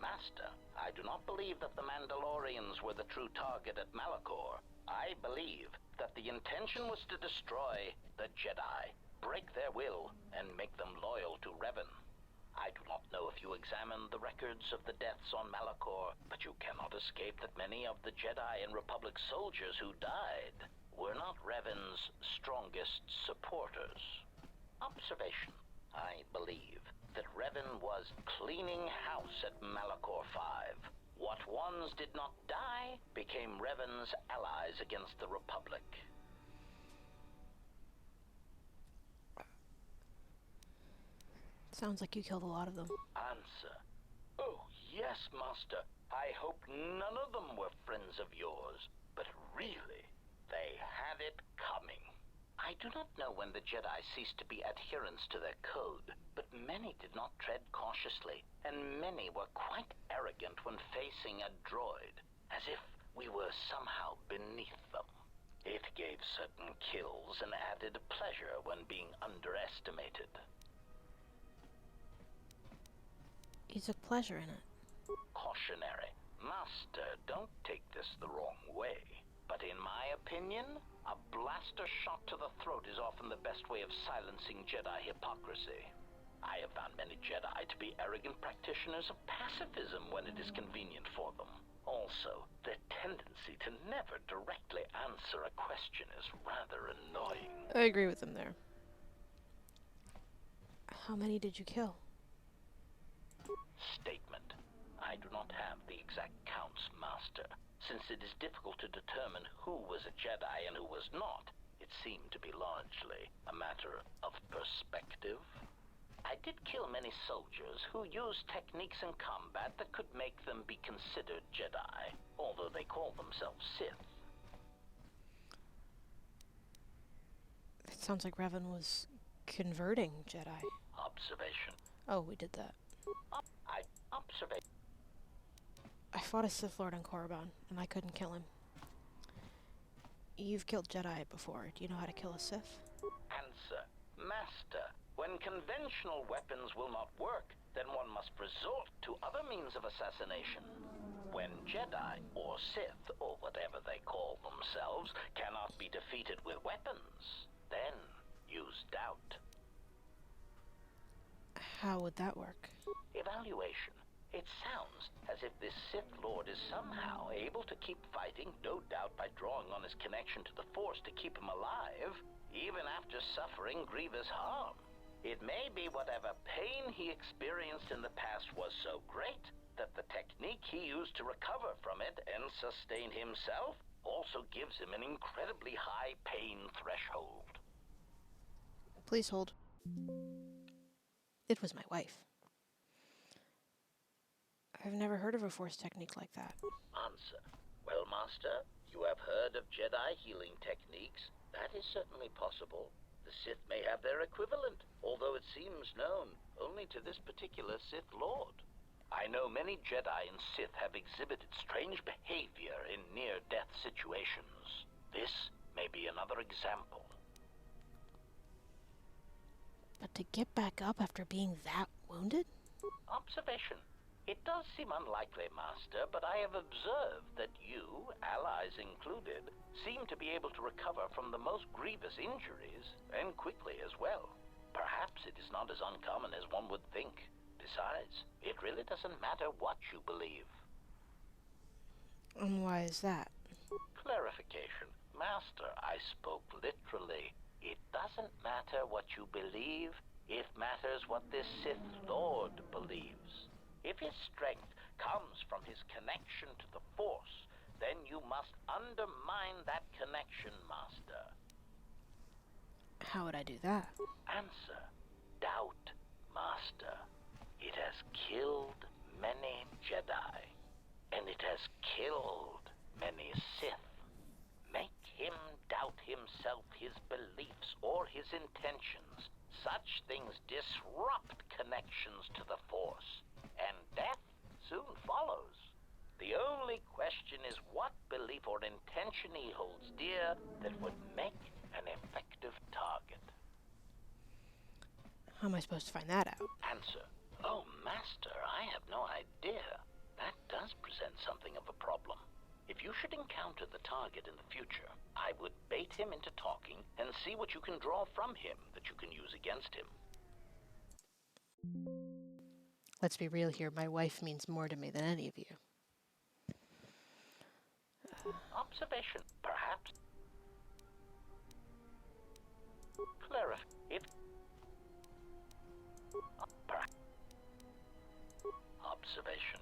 Master, I do not believe that the Mandalorians were the true target at Malachor. I believe that the intention was to destroy the Jedi, break their will, and make them loyal to Revan. I do not know if you examined the records of the deaths on Malachor, but you cannot escape that many of the Jedi and Republic soldiers who died were not Revan's strongest supporters. Observation. I believe that Revan was cleaning house at Malachor 5. What ones did not die became Revan's allies against the Republic. Sounds like you killed a lot of them. Answer. Oh, yes, Master. I hope none of them were friends of yours, but really, they had it coming. I do not know when the Jedi ceased to be adherents to their code, but many did not tread cautiously, and many were quite arrogant when facing a droid, as if we were somehow beneath them. It gave certain kills and added pleasure when being underestimated. You took pleasure in it. Cautionary. Master, don't take this the wrong way, but in my opinion, a blaster shot to the throat is often the best way of silencing Jedi hypocrisy. I have found many Jedi to be arrogant practitioners of pacifism when it is convenient for them. Also, their tendency to never directly answer a question is rather annoying. I agree with them there. How many did you kill? Statement. I do not have the exact counts, Master. Since it is difficult to determine who was a Jedi and who was not, it seemed to be largely a matter of perspective. I did kill many soldiers who used techniques in combat that could make them be considered Jedi, although they call themselves Sith. It sounds like Revan was converting Jedi. Observation. Oh, we did that. Observation. I fought a Sith Lord on Korriban, and I couldn't kill him. You've killed Jedi before. Do you know how to kill a Sith? Answer. Master, when conventional weapons will not work, then one must resort to other means of assassination. When Jedi, or Sith, or whatever they call themselves, cannot be defeated with weapons, then use doubt. How would that work? Evaluation. It sounds as if this Sith Lord is somehow able to keep fighting, no doubt by drawing on his connection to the Force to keep him alive, even after suffering grievous harm. It may be whatever pain he experienced in the past was so great that the technique he used to recover from it and sustain himself also gives him an incredibly high pain threshold. Please hold. It was my wife. I've never heard of a Force technique like that. Answer. Well, Master, you have heard of Jedi healing techniques. That is certainly possible. The Sith may have their equivalent, although it seems known only to this particular Sith Lord. I know many Jedi and Sith have exhibited strange behavior in near-death situations. This may be another example. But to get back up after being that wounded? Observation. It does seem unlikely, Master, but I have observed that you, allies included, seem to be able to recover from the most grievous injuries, and quickly as well. Perhaps it is not as uncommon as one would think. Besides, it really doesn't matter what you believe. And why is that? Clarification. Master, I spoke literally. It doesn't matter what you believe. It matters what this Sith Lord believes. If his strength comes from his connection to the Force, then you must undermine that connection, Master. How would I do that? Answer. Doubt, Master. It has killed many Jedi, and it has killed many Sith. Make him doubt himself, his beliefs, or his intentions. Such things disrupt connections to the Force, and death soon follows. The only question is what belief or intention he holds dear that would make an effective target. How am I supposed to find that out? Answer. Oh, Master, I have no idea. That does present something of a problem. If you should encounter the target in the future, I would bait him into talking and see what you can draw from him that you can use against him. Let's be real here. My wife means more to me than any of you. Observation, perhaps. Clarify. If observation.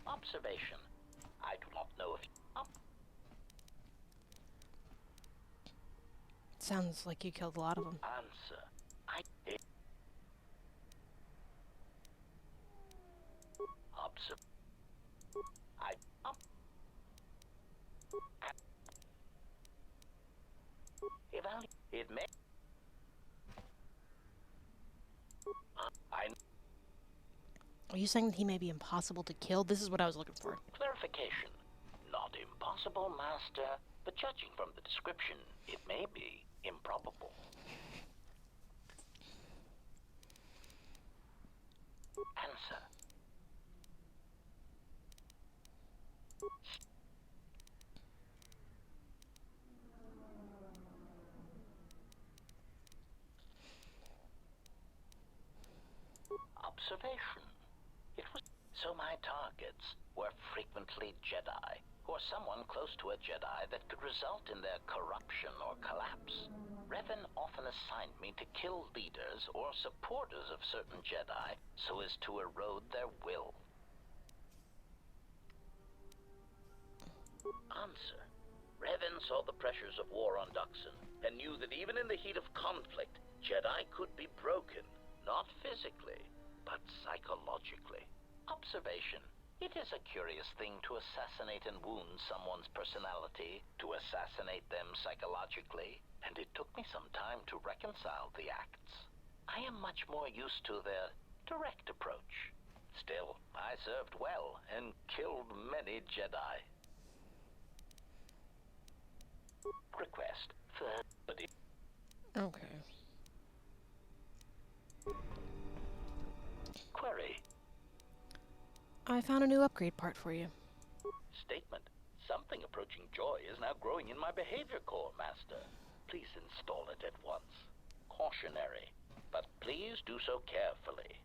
Observation. I do not know if Sounds like you killed a lot of them. answer. I did. Observe. I evaluate. It may. I Are you saying that he may be impossible to kill? This is what I was looking for. clarification. Not impossible, Master, but judging from the description, it may be improbable. Answer. Observation. It was so my targets were frequently Jedi, or someone close to a Jedi that could result in their corruption or collapse. Revan often assigned me to kill leaders or supporters of certain Jedi so as to erode their will. Answer. Revan saw the pressures of war on Duxon and knew that even in the heat of conflict, Jedi could be broken, not physically, but psychologically. Observation. It is a curious thing to assassinate and wound someone's personality, to assassinate them psychologically, and it took me some time to reconcile the acts. I am much more used to their direct approach. Still, I served well and killed many Jedi. Request for... Okay. Query. I found a new upgrade part for you. Statement. Something approaching joy is now growing in my behavior core, Master. Please install it at once. Cautionary, but please do so carefully.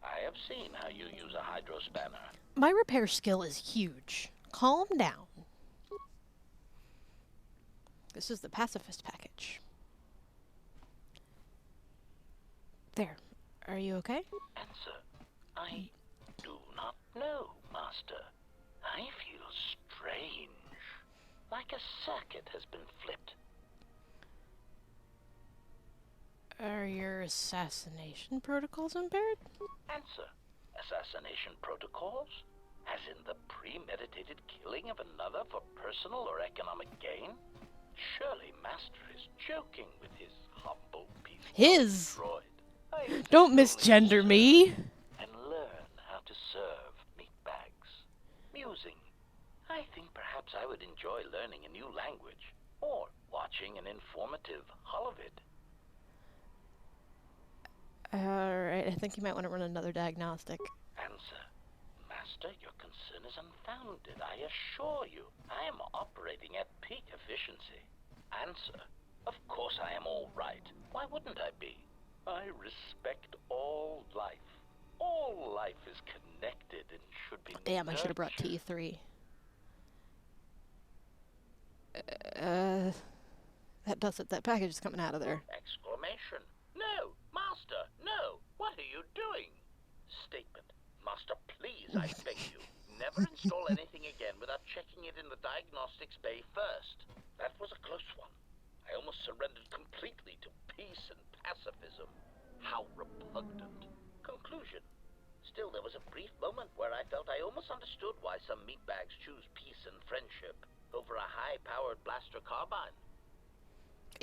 I have seen how you use a hydro spanner. My repair skill is huge. Calm down. This is the pacifist package. There. Are you okay? Answer. I do not know, Master. I feel strange. Like a circuit has been flipped. Are your assassination protocols impaired? Answer. Assassination protocols? As in the premeditated killing of another for personal or economic gain? Surely Master is joking with his humble piece His! droid. Don't misgender me! And learn how to serve meatbags. Musing. I think perhaps I would enjoy learning a new language, or watching an informative holovid. Alright, I think you might want to run another diagnostic. Answer. Master, your concern is unfounded, I assure you. I am operating at peak efficiency. Answer. Of course I am all right. Why wouldn't I be? I respect all life. All life is connected and should be Damn, I should have brought nurtured. T3. That does it. That package is coming out of there. Exclamation. No, Master, no. What are you doing? Statement. Master, please, I beg you. Never install anything again without checking it in the diagnostics bay first. That was a close one. I almost surrendered completely to peace and pacifism. How repugnant. Conclusion. Still, there was a brief moment where I felt I almost understood why some meatbags choose peace and friendship over a high-powered blaster carbine.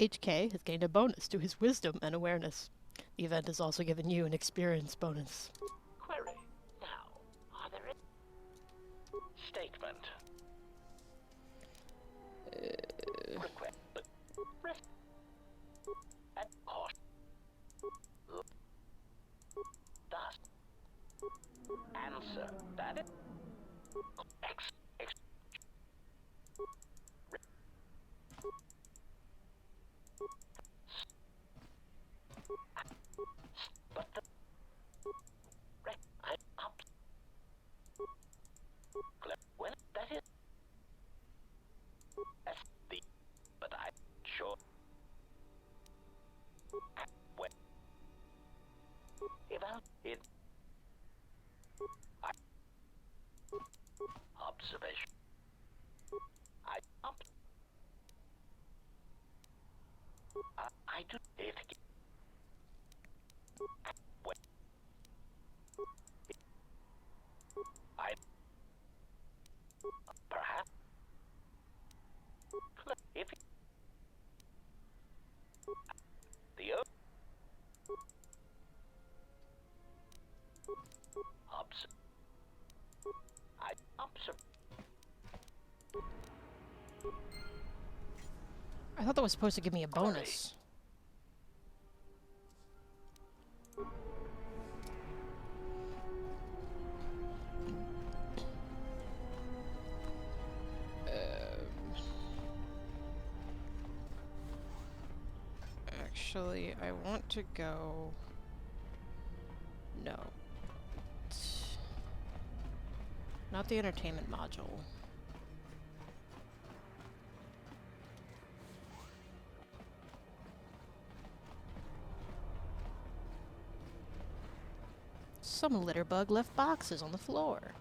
HK has gained a bonus to his wisdom and awareness. The event has also given you an experience bonus. Query. Now, are there any... Statement. Request. Rest. At cost. Thus. Answer. That is... X. But the... I'm up. When that is... That's the... But I'm sure... When... About it... I... Observation. I... Up... I do... It... When... I... Perhaps... If... The... I... I thought that was supposed to give me a bonus. Actually, I want to go... No. Not the entertainment module. Some litterbug left boxes on the floor.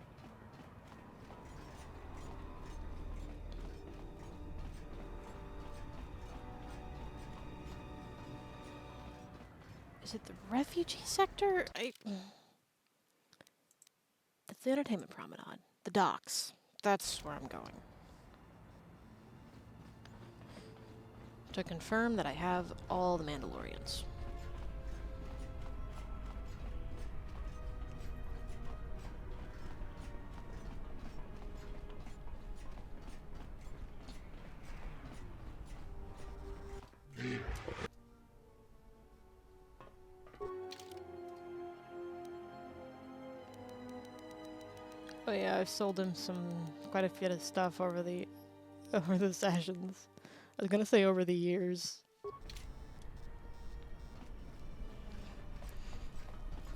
Is it the refugee sector? It's the entertainment promenade. The docks. That's where I'm going. To confirm that I have all the Mandalorians. Oh yeah, I've sold him quite a bit of stuff over the sessions. I was gonna say over the years.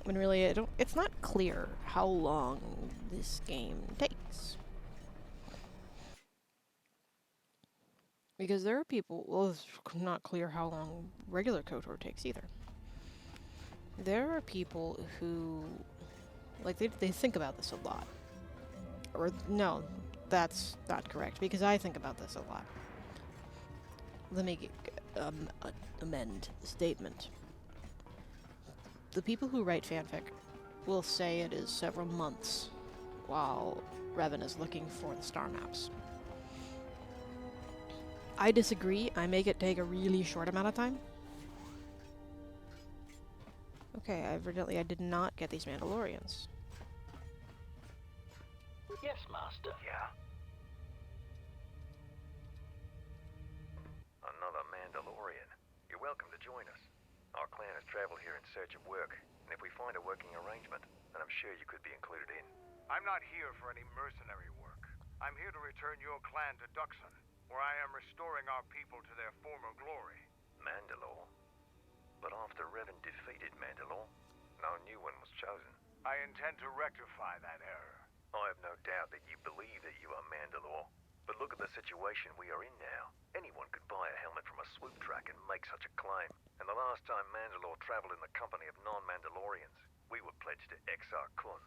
When really it's not clear how long this game takes. Because there are people, well, it's not clear how long regular KOTOR takes either. There are people who, like, they think about this a lot. Or, no, that's not correct, because I think about this a lot. Let me amend the statement. The people who write fanfic will say it is several months while Revan is looking for the star maps. I disagree. I make it take a really short amount of time. Okay, evidently I did not get these Mandalorians. Yes, Master. Yeah? Another Mandalorian. You're welcome to join us. Our clan has traveled here in search of work, and if we find a working arrangement, then I'm sure you could be included in. I'm not here for any mercenary work. I'm here to return your clan to Duxon, where I am restoring our people to their former glory. Mandalore? But after Revan defeated Mandalore, no new one was chosen. I intend to rectify that error. I have no doubt that you believe that you are Mandalore. But look at the situation we are in now. Anyone could buy a helmet from a swoop track and make such a claim. And the last time Mandalore traveled in the company of non-Mandalorians, we were pledged to Exar Kun.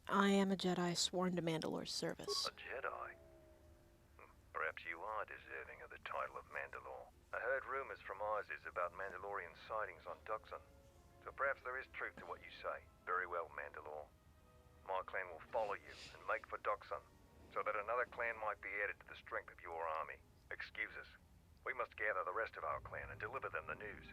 I am a Jedi sworn to Mandalore's service. A Jedi? Perhaps you are deserving of the title of Mandalore. I heard rumors from Isis about Mandalorian sightings on Duxon. So perhaps there is truth to what you say. Very well, Mandalore. My clan will follow you and make for Duxon, so that another clan might be added to the strength of your army. Excuse us. We must gather the rest of our clan and deliver them the news.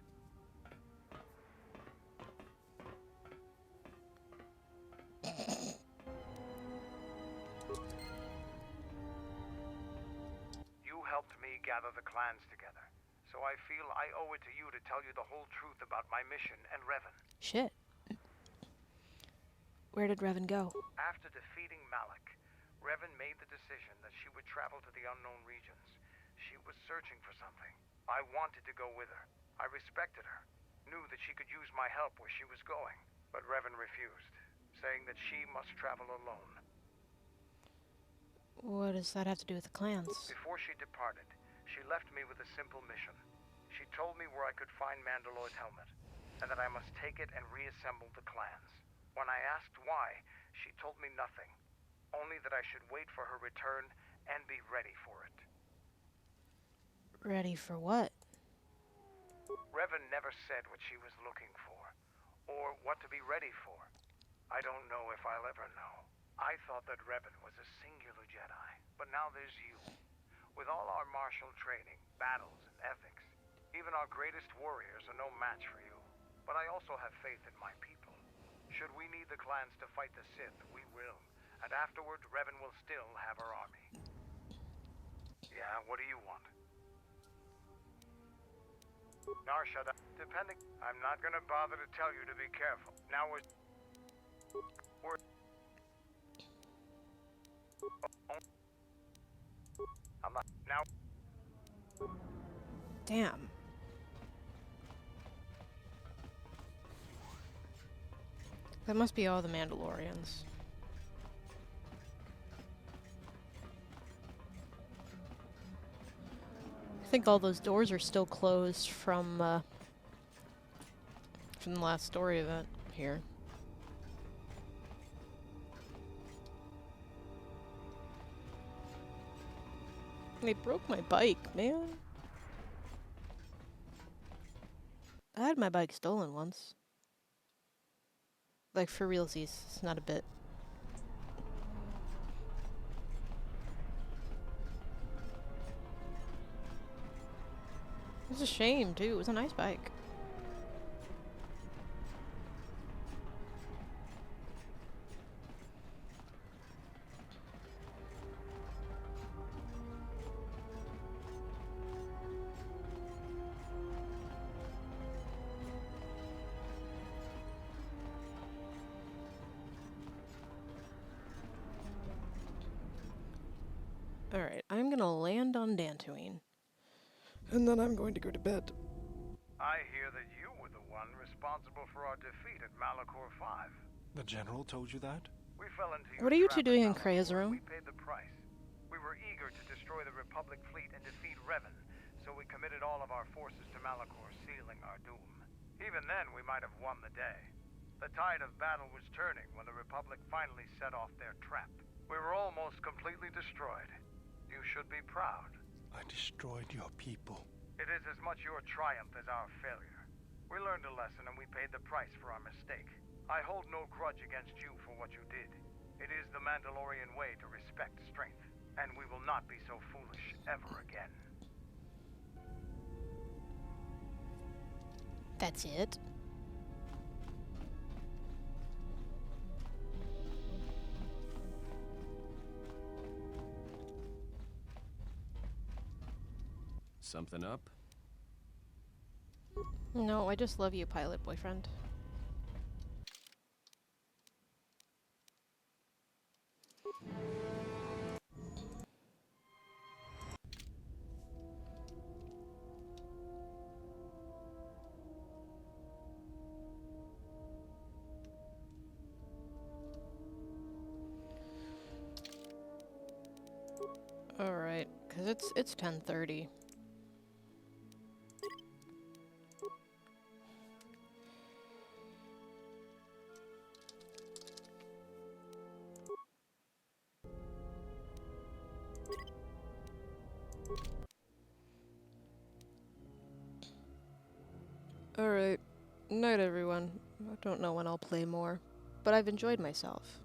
You helped me gather the clans together, so I feel I owe it to you to tell you the whole truth about my mission and Revan. Shit. Where did Revan go? After defeating Malak, Revan made the decision that she would travel to the unknown regions. She was searching for something. I wanted to go with her. I respected her, knew that she could use my help where she was going. But Revan refused, saying that she must travel alone. What does that have to do with the clans? Before she departed, she left me with a simple mission. She told me where I could find Mandalore's helmet, and that I must take it and reassemble the clans. When I asked why, she told me nothing. Only that I should wait for her return and be ready for it. Ready for what? Revan never said what she was looking for, or what to be ready for. I don't know if I'll ever know. I thought that Revan was a singular Jedi, but now there's you. With all our martial training, battles, and ethics, even our greatest warriors are no match for you. But I also have faith in my people. Should we need the clans to fight the Sith, we will. And afterward, Revan will still have her army. Yeah, what do you want? Narshada, depending... I'm not gonna bother to tell you to be careful. Now we're... I'm not... Now... Damn. That must be all the Mandalorians. I think all those doors are still closed from the last story event here. They broke my bike, man. I had my bike stolen once. Like, for realsies, it's not a bit. It was a shame, too. It was a nice bike. Alright, I'm gonna land on Dantooine. And then I'm going to go to bed. I hear that you were the one responsible for our defeat at Malachor 5. The general told you that? We fell into your What are you trap two doing at in Malachor, Kray's room? We paid the price. We were eager to destroy the Republic fleet and defeat Revan, so we committed all of our forces to Malachor, sealing our doom. Even then, we might have won the day. The tide of battle was turning when the Republic finally set off their trap. We were almost completely destroyed. You should be proud. I destroyed your people. It is as much your triumph as our failure. We learned a lesson and we paid the price for our mistake. I hold no grudge against you for what you did. It is the Mandalorian way to respect strength, and we will not be so foolish ever again. That's it? Something up? No, I just love you, pilot boyfriend. Alright, because it's 10:30. Alright, night everyone. I don't know when I'll play more, but I've enjoyed myself.